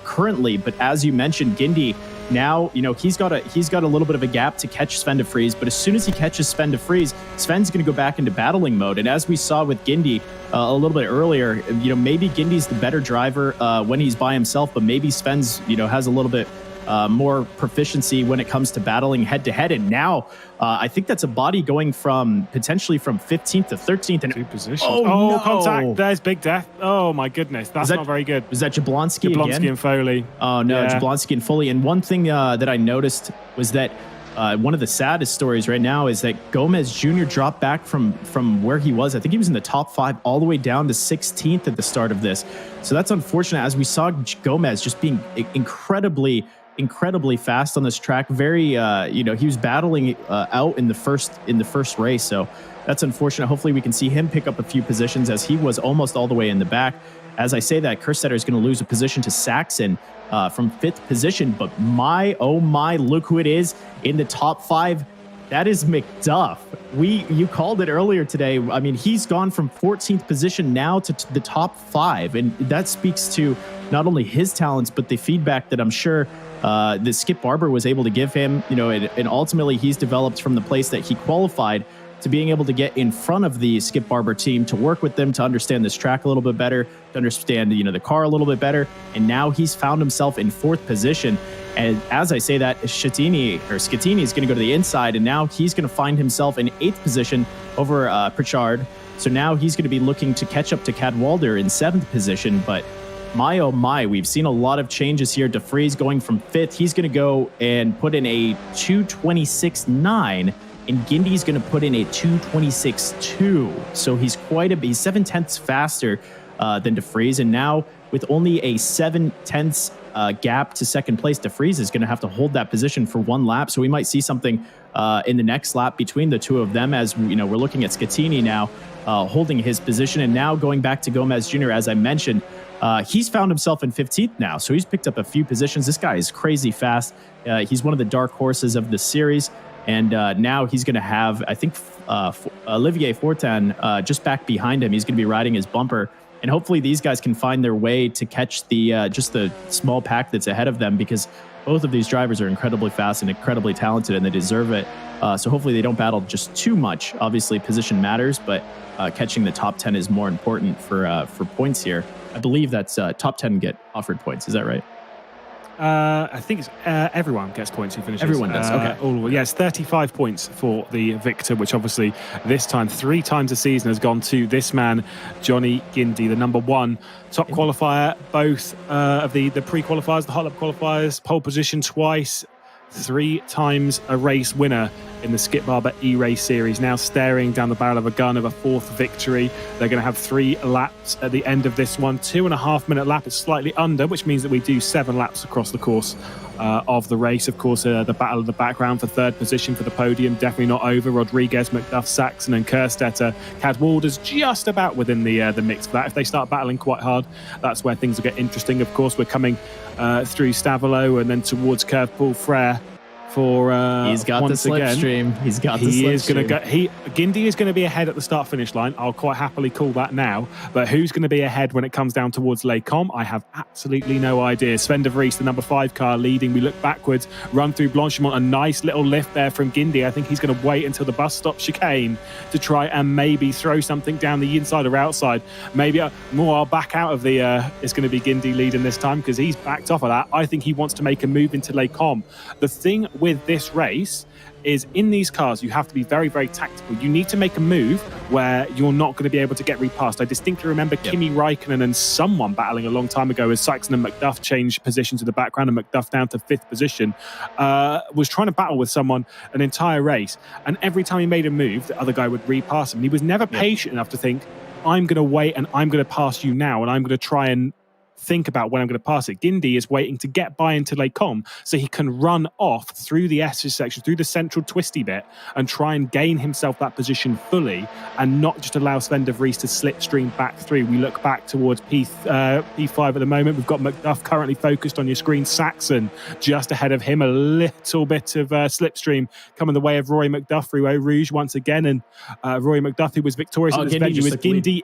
[SPEAKER 2] currently. But as you mentioned, Gindy now, he's got a little bit of a gap to catch Sven De Vries, but as soon as he catches Sven De Vries, Sven's going to go back into battling mode. And as we saw with Gindy a little bit earlier, maybe Gindy's the better driver when he's by himself, but maybe Sven's has a little bit more proficiency when it comes to battling head-to-head. And now I think that's a body going potentially from 15th to 13th. And
[SPEAKER 1] 2 positions.
[SPEAKER 2] Oh, no.
[SPEAKER 1] Contact. There's Big Death. Oh, my goodness. That's not very good.
[SPEAKER 2] Was that Jablonski again?
[SPEAKER 1] And Foley.
[SPEAKER 2] Oh, no, yeah. Jablonski and Foley. And one thing that I noticed was that one of the saddest stories right now is that Gomez Jr. dropped back from where he was. I think he was in the top 5 all the way down to 16th at the start of this. So that's unfortunate, as we saw Gomez just being incredibly fast on this track. Very, he was battling out in the first race. So that's unfortunate. Hopefully we can see him pick up a few positions, as he was almost all the way in the back. As I say that, Kerstetter is going to lose a position to Saxon from 5th position. But oh my, look who it is in the top 5. That is McDuff. You called it earlier today. I mean, he's gone from 14th position now to the top 5. And that speaks to not only his talents, but the feedback that I'm sure the Skip Barber was able to give him, and ultimately he's developed from the place that he qualified to being able to get in front of the Skip Barber team, to work with them, to understand this track a little bit better, to understand, the car a little bit better. And now he's found himself in 4th position. And as I say that, Scatini is going to go to the inside, and now he's going to find himself in 8th position over Pritchard. So now he's going to be looking to catch up to Cadwalder in 7th position. But my, oh my, we've seen a lot of changes here. De Vries going from 5th. He's going to go and put in a 2:26.9, and Gindy's going to put in a 2:26.2. So he's 7/10 faster than DeFries. And now with only a 7/10 gap to second place, DeFries is going to have to hold that position for one lap. So we might see something in the next lap between the two of them, as we're looking at Schettini now holding his position. And now going back to Gomez Jr., as I mentioned, he's found himself in 15th now. So he's picked up a few positions. This guy is crazy fast. He's one of the dark horses of the series. And now he's going to have, I think, Olivier Fortin just back behind him. He's going to be riding his bumper. And hopefully these guys can find their way to catch the just the small pack that's ahead of them, because both of these drivers are incredibly fast and incredibly talented, and they deserve it. So hopefully they don't battle just too much. Obviously, position matters, but catching the top 10 is more important for points here. I believe that's top 10 get offered points. Is that right?
[SPEAKER 1] I think it's everyone gets points who finishes.
[SPEAKER 2] Everyone does. Okay.
[SPEAKER 1] Yes, 35 points for the victor, which obviously this time 3 times a season has gone to this man, Johnny Guindy, the number 1 top qualifier, both of the pre-qualifiers, the Hot Lap Qualifiers, pole position twice, 3 times a race winner in the Skip Barber eRace series, now staring down the barrel of a gun of a 4th victory. They're going to have 3 laps at the end of this one. 2.5 minute lap is slightly under, which means that we do 7 laps across the course of the race. Of course, the battle of the background for 3rd position for the podium, definitely not over. Rodriguez, McDuff, Saxon and Kerstetter. Cadwalder's just about within the mix for that. If they start battling quite hard, that's where things will get interesting. Of course, we're coming through Stavolo and then towards Curve Paul Frere.
[SPEAKER 2] He's got the slipstream. He's got the slipstream. He is going to go. Guindy is going to be ahead at the start-finish line. I'll quite happily call that now. But who's going to be ahead when it comes down towards Les Combes? I have absolutely no idea. Sven de Vries, the number 5 car, leading. We look backwards, run through Blanchimont. A nice little lift there from Guindy. I think he's going to wait until the bus stop chicane to try and maybe throw something down the inside or outside. Maybe more. I'll back out of the. It's going to be Guindy leading this time because he's backed off of that. I think he wants to make a move into Les Combes. The thing with this race is, in these cars you have to be very, very tactical. You need to make a move where you're not going to be able to get repassed. I distinctly remember Kimi Räikkönen and someone battling a long time ago as Saxon and McDuff changed positions in the background, and McDuff down to 5th position, was trying to battle with someone an entire race, and every time he made a move the other guy would repass him. He was never patient enough to think, I'm going to wait and I'm going to pass you now, and I'm going to try and think about when I'm going to pass it. Guindy is waiting to get by into Les Combes so he can run off through the S section, through the central twisty bit, and try and gain himself that position fully, and not just allow Sven de Vries to slipstream back through. We look back towards P5 at the moment. We've got McDuff currently focused on your screen. Saxon just ahead of him. A little bit of slipstream coming the way of Roy McDuff through Eau Rouge once again. And Roy McDuff, who was victorious at this venue, Guindy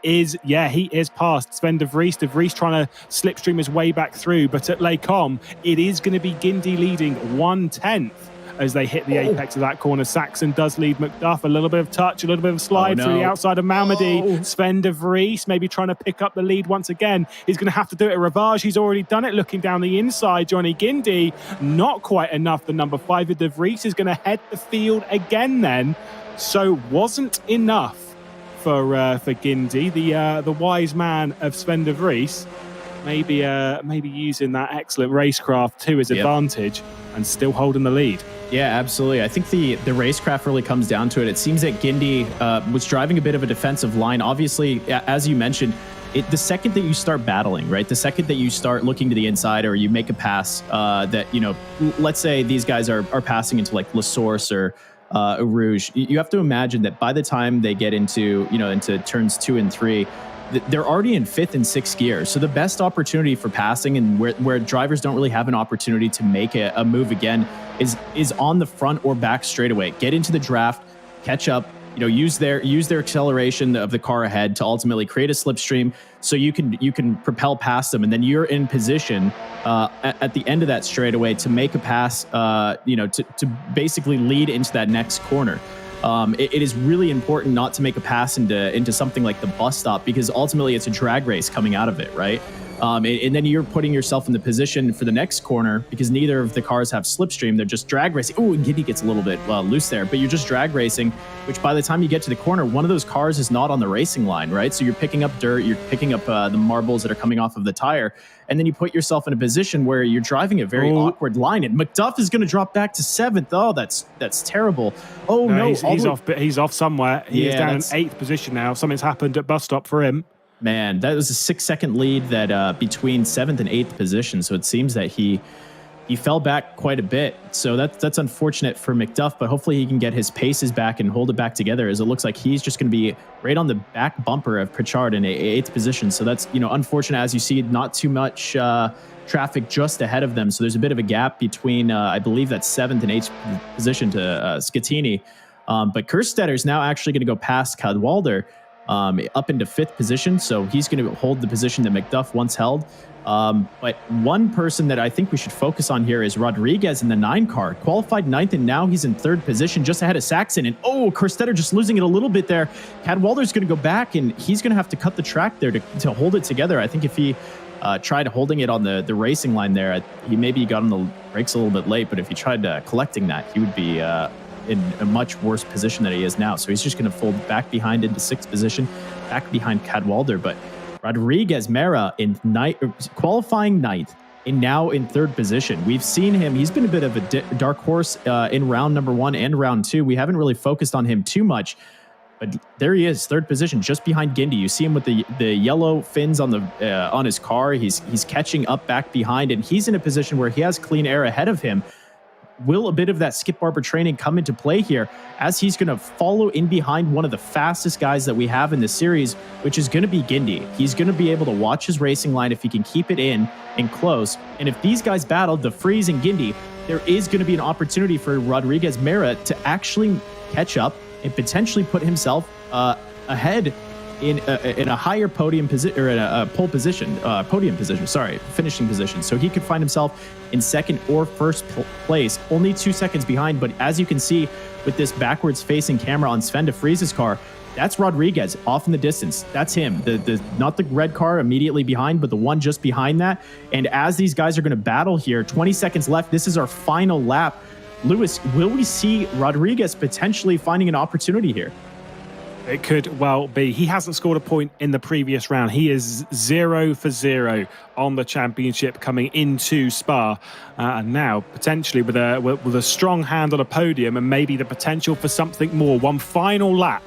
[SPEAKER 2] he is past Sven de Vries. De Vries trying to slipstream his way back through, but at Les Combes it is going to be Guindy leading 1/10 as they hit the apex of that corner. Saxon does lead McDuff. A little bit of touch, a little bit of slide through the outside of Malmedy. Sven de Vries maybe trying to pick up the lead once again. He's going to have to do it at Rivage. He's already done it looking down the inside. Johnny Guindy, not quite enough. The number 5 of de Vries is going to head the field again then. So wasn't enough for Guindy, the wise man of Sven de Vries. Maybe using that excellent racecraft to his advantage and still holding the lead. Yeah, absolutely. I think the racecraft really comes down to it. It seems that Guindy was driving a bit of a defensive line. Obviously, as you mentioned, the second that you start battling, right? The second that you start looking to the inside, or you make a pass that, let's say these guys are passing into like La Source or Rouge, you have to imagine that by the time they get into turns 2 and 3, they're already in 5th and 6th gear. So the best opportunity for passing, and where drivers don't really have an opportunity to make a move again, is on the front or back straightaway. Get into the draft, catch up, use their acceleration of the car ahead to ultimately create a slipstream so you can propel past them, and then you're in position at the end of that straightaway to make a pass, to basically lead into that next corner. It is really important not to make a pass into something like the bus stop, because ultimately it's a drag race coming out of it, right? And then you're putting yourself in the position for the next corner, because neither of the cars have slipstream. They're just drag racing. Oh, and Guindy gets a little bit loose there, but you're just drag racing, which by the time you get to the corner, one of those cars is not on the racing line, right? So you're picking up dirt, you're picking up the marbles that are coming off of the tire, and then you put yourself in a position where you're driving a very awkward line. And McDuff is going to drop back to 7th. Oh, that's terrible.
[SPEAKER 1] He's off somewhere. He is down in 8th position now. Something's happened at bus stop for him.
[SPEAKER 2] Man, that was a 6-second lead that between 7th and 8th position. So it seems that he fell back quite a bit. So that's unfortunate for McDuff, but hopefully he can get his paces back and hold it back together, as it looks like he's just going to be right on the back bumper of Pritchard in 8th position. So that's, unfortunate. As you see, not too much traffic just ahead of them. So there's a bit of a gap between, I believe that's 7th and 8th position to Schettini. But Kerstetter's now actually going to go past Cadwalder up into 5th position. So he's going to hold the position that McDuff once held. But one person that I think we should focus on here is Rodriguez in the 9 car. Qualified 9th, and now he's in 3rd position, just ahead of Saxon. And Kerstetter just losing it a little bit there. Cadwalder's going to go back, and he's going to have to cut the track there to hold it together. I think if he tried holding it on the racing line there, he maybe got on the brakes a little bit late, but if he tried collecting that, he would be in a much worse position than he is now. So he's just going to fold back behind into 6th position, back behind Cadwalder. But Rodriguez Mera in qualifying 9th and now in 3rd position. We've seen him. He's been a bit of a dark horse in round number 1 and round 2. We haven't really focused on him too much, but there he is, 3rd position, just behind Guindy. You see him with the yellow fins on on his car. He's catching up back behind, and he's in a position where he has clean air ahead of him. Will a bit of that Skip Barber training come into play here, as he's going to follow in behind one of the fastest guys that we have in this series, which is going to be Guindy. He's going to be able to watch his racing line if he can keep it in and close. And if these guys battle, De Vries and Guindy, there is going to be an opportunity for Rodriguez Mera to actually catch up and potentially put himself ahead in a higher podium position, or in a finishing position. So he could find himself in 2nd or 1st place, only 2 seconds behind. But as you can see with this backwards facing camera on Sven De Vries's car, that's Rodriguez off in the distance. That's him. Not the red car immediately behind, but the one just behind that. And as these guys are going to battle here, 20 seconds left. This is our final lap. Lewis, will we see Rodriguez potentially finding an opportunity here?
[SPEAKER 1] It could well be. He hasn't scored a point in the previous round. He is 0 for 0 on the championship coming into Spa. And now, potentially, with a strong hand on a podium and maybe the potential for something more. One final lap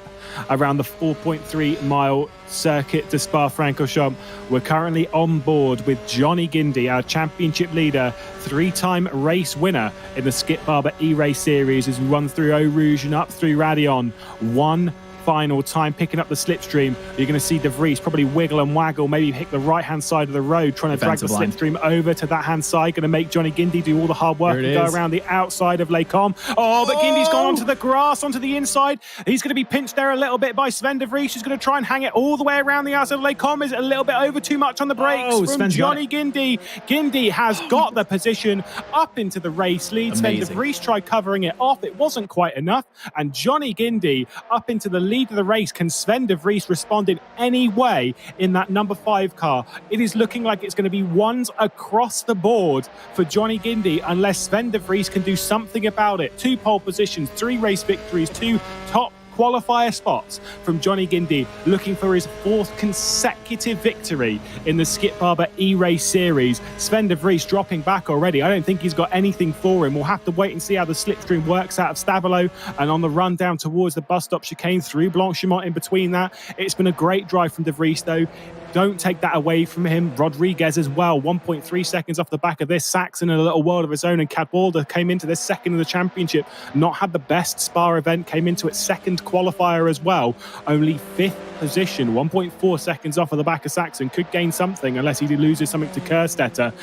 [SPEAKER 1] around the 4.3-mile circuit to Spa-Francorchamps. We're currently on board with Johnny Guindy, our championship leader, 3-time race winner in the Skip Barber eRace series, as we run through Eau Rouge and up through Raidillon. One final time picking up the slipstream. You're going to see De Vries probably wiggle and waggle, maybe hit the right-hand side of the road, trying to drag the slipstream over to that hand side, going to make Johnny Guindy do all the hard work and go around the outside of Les Combes. But Guindy's gone onto the grass, onto the inside. He's going to be pinched there a little bit by Sven De Vries, who's going to try and hang it all the way around the outside of Les Combes. Is a little bit over too much on the brakes from Johnny Guindy. Guindy has got the position up into the race lead. Sven De Vries tried covering it off. It wasn't quite enough. And Johnny Guindy up into the lead of the race. Can Sven De Vries respond in any way in that number 5 car? It is looking like it's going to be ones across the board for Johnny Guindy unless Sven De Vries can do something about it. 2 pole positions, 3 race victories, 2 top qualifier spots from Johnny Guindy, looking for his 4th consecutive victory in the Skip Barber eRace series. Sven De Vries dropping back already. I don't think he's got anything for him. We'll have to wait and see how the slipstream works out of Stavelot, and on the run down towards the bus stop chicane through Blanchimont in between that. It's been a great drive from De Vries though. Don't take that away from him. Rodriguez as well, 1.3 seconds off the back of this. Saxon in a little world of his own, and Cadwalder came into this 2nd in the championship. Not had the best Spa event, came into its 2nd qualifier as well. Only 5th position, 1.4 seconds off of the back of Saxon. Could gain something unless he loses something to Kerstetter.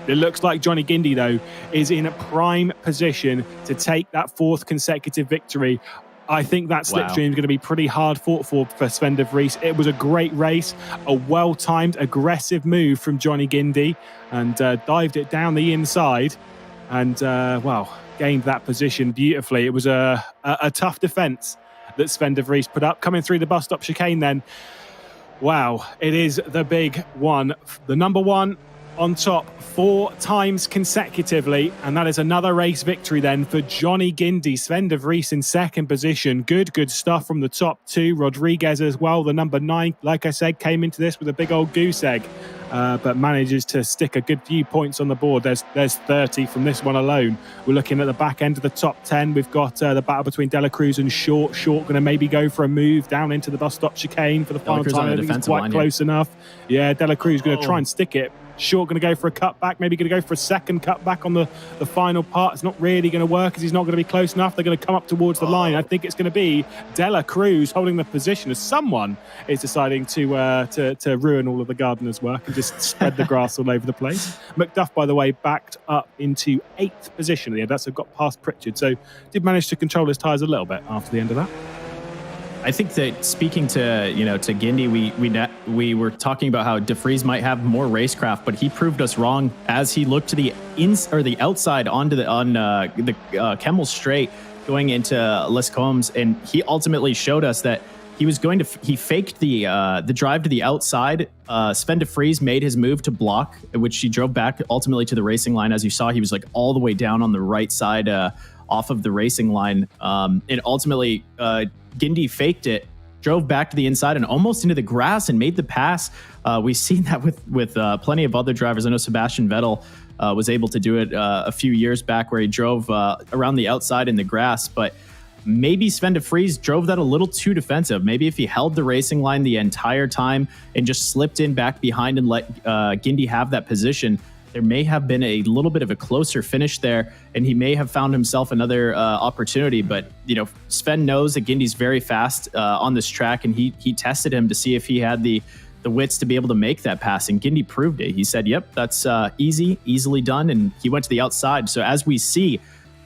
[SPEAKER 1] It looks like Johnny Guindy, though, is in a prime position to take that 4th consecutive victory. I think that slipstream is going to be pretty hard fought for Sven De Vries. It was a great race, a well-timed, aggressive move from Johnny Guindy, and dived it down the inside and, gained that position beautifully. It was a tough defence that Sven De Vries put up. Coming through the bus stop chicane then, wow, it is the big one. The number 1 on top 4 times consecutively, and that is another race victory then for Johnny Guindy. Sven De Vries in 2nd position. Good stuff from the top 2. Rodriguez as well, the number 9, like I said, came into this with a big old goose egg. but manages to stick a good few points on the board. There's 30 from this one alone. We're looking at the back end of the top 10. We've got the battle between Dela Cruz and Short. Short going to maybe go for a move down into the bus stop chicane for the final time. I think it's quite close enough. Yeah, Dela Cruz going to try and stick it. Short going to go for a cutback, maybe going to go for a second cutback on the final part. It's not really going to work as he's not going to be close enough. They're going to come up towards the line. I think it's going to be Dela Cruz holding the position as someone is deciding to ruin all of the gardener's work and just spread the grass all over the place. McDuff, by the way, backed up into 8th position at the end. That's got past Pritchard, so did manage to control his tyres a little bit after the end of that.
[SPEAKER 2] I think that speaking to Gindy, we were talking about how De Vries might have more racecraft, but he proved us wrong as he looked to the outside on the Kemmel Straight going into Les Combes, and he ultimately showed us that he faked the drive to the outside. Sven De Vries made his move to block, which he drove back ultimately to the racing line. As you saw, he was like all the way down on the right side off of the racing line, and ultimately Gindy faked it, drove back to the inside and almost into the grass and made the pass. We've seen that with plenty of other drivers. I know Sebastian Vettel was able to do it a few years back where he drove around the outside in the grass, but maybe Sven De Vries drove that a little too defensive. Maybe if he held the racing line the entire time and just slipped in back behind and let Gindy have that position, there may have been a little bit of a closer finish there, and he may have found himself another opportunity. But, Sven knows that Gindy's very fast on this track, and he tested him to see if he had the wits to be able to make that pass, and Gindy proved it. He said, yep, that's easily done, and he went to the outside. So as we see,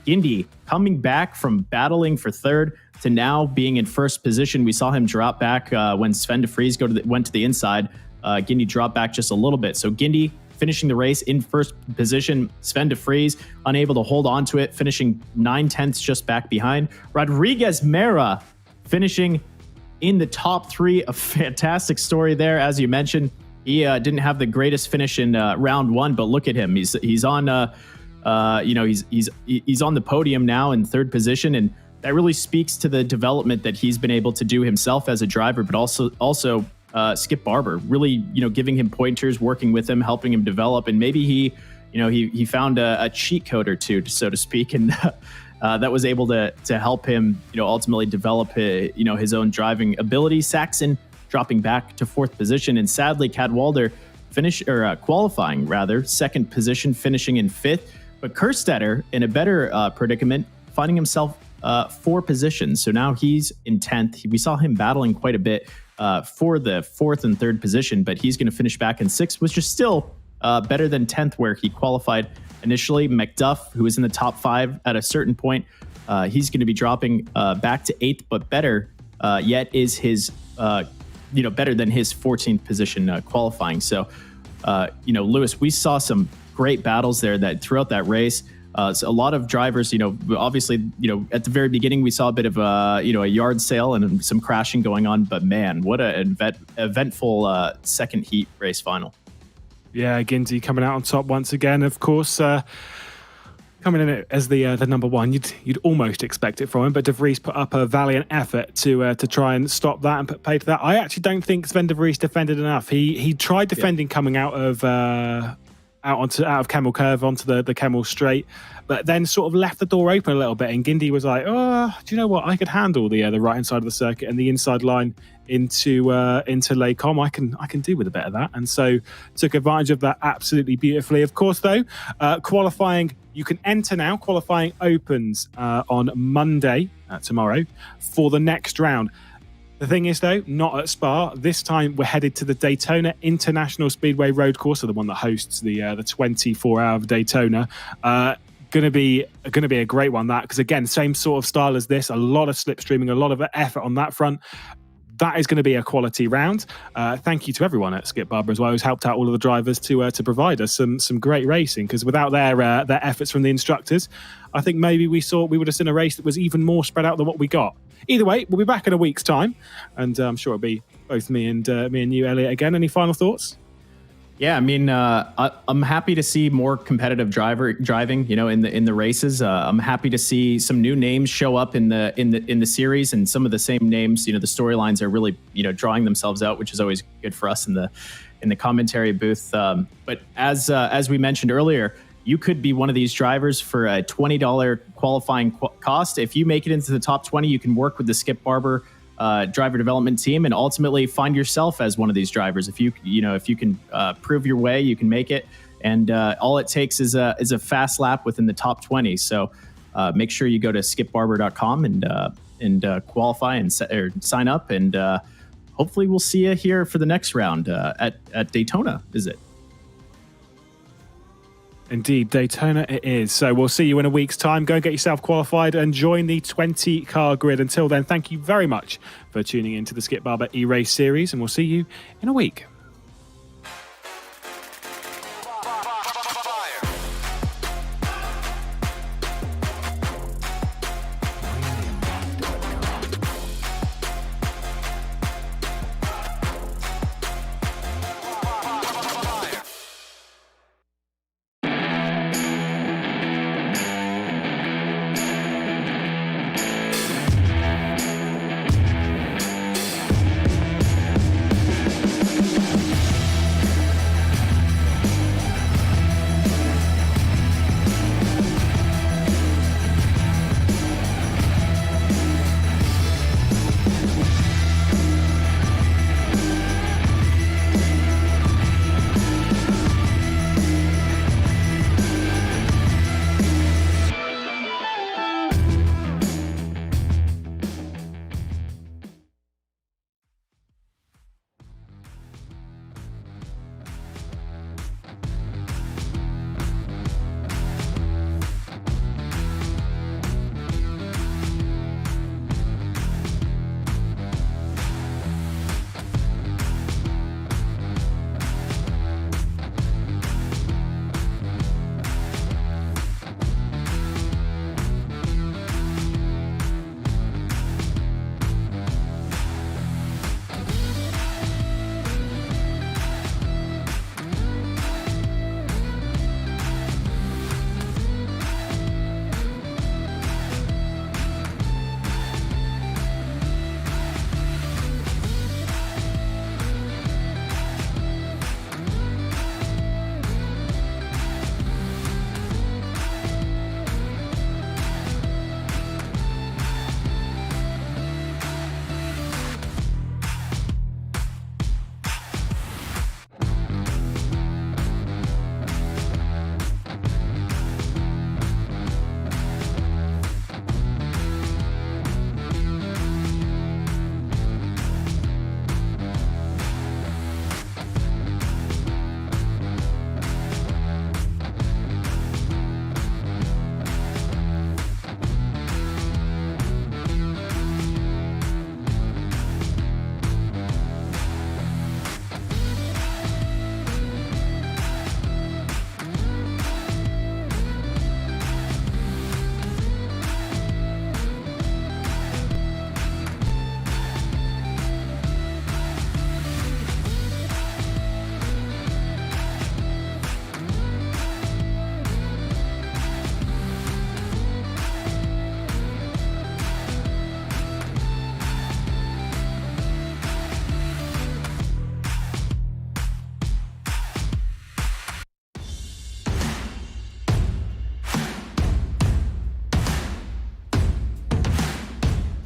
[SPEAKER 2] Gindy coming back from battling for third to now being in first position. We saw him drop back when Sven De Vries went to the inside. Gindy dropped back just a little bit. So Gindy finishing the race in first position. Sven De Vries unable to hold on to it, finishing 9/10 just back behind. Rodriguez Mera finishing in the top 3. A fantastic story there, as you mentioned. He didn't have the greatest finish in round 1, but look at him. He's on he's on the podium now in 3rd position, and that really speaks to the development that he's been able to do himself as a driver, but also Skip Barber really, giving him pointers, working with him, helping him develop. And maybe he found a cheat code or two, so to speak. And that was able to help him, ultimately develop his own driving ability. Saxon dropping back to 4th position. And sadly, Cadwalder qualifying rather, 2nd position, finishing in 5th. But Kerstetter in a better predicament, finding himself 4 positions. So now he's in 10th. We saw him battling quite a bit for the 4th and 3rd position, but he's going to finish back in 6th, which is still better than 10th where he qualified initially. McDuff, who was in the top 5 at a certain point, he's going to be dropping back to 8th, but better yet is his, better than his 14th position qualifying. So, Lewis, we saw some great battles there that throughout that race. So a lot of drivers, obviously, at the very beginning, we saw a bit of a yard sale and some crashing going on. But man, what an eventful second heat race final.
[SPEAKER 1] Yeah, Gindy coming out on top once again. Of course, coming in as the number 1, you'd almost expect it from him. But De Vries put up a valiant effort to try and stop that and put pay to that. I actually don't think Sven De Vries defended enough. He tried defending coming out of Kemmel Curve onto the Kemmel Straight, but then sort of left the door open a little bit, and Gindy was like, oh, do you know what, I could handle the right hand side of the circuit and the inside line into Les Combes. I can do with a bit of that, and so took advantage of that absolutely beautifully. Of course, though, qualifying, you can enter now. Qualifying opens on Monday, tomorrow, for the next round. The thing is, though, not at Spa. This time, we're headed to the Daytona International Speedway Road Course, so the one that hosts the 24-hour of Daytona. Going to be a great one, that, because again, same sort of style as this. A lot of slipstreaming, a lot of effort on that front. That is going to be a quality round. Thank you to everyone at Skip Barber as well, who's helped out all of the drivers to provide us some great racing. Because without their efforts from the instructors, I think maybe we would have seen a race that was even more spread out than what we got. Either way, we'll be back in a week's time, and I'm sure it'll be both me and you, Elliot, again. Any final thoughts?
[SPEAKER 2] Yeah, I mean, I'm happy to see more competitive driving, in the races. I'm happy to see some new names show up in the series, and some of the same names. The storylines are really, drawing themselves out, which is always good for us in in the commentary booth. But as we mentioned earlier, you could be one of these drivers for a $20 qualifying cost. If you make it into the top 20, you can work with the Skip Barber driver development team and ultimately find yourself as one of these drivers. If you can prove your way, you can make it. And all it takes is a fast lap within the top 20. So make sure you go to skipbarber.com and qualify and sign up. And hopefully we'll see you here for the next round at Daytona, is it?
[SPEAKER 1] Indeed, Daytona it is. So we'll see you in a week's time. Go and get yourself qualified and join the 20-car grid. Until then, thank you very much for tuning into the Skip Barber eRace series, and we'll see you in a week.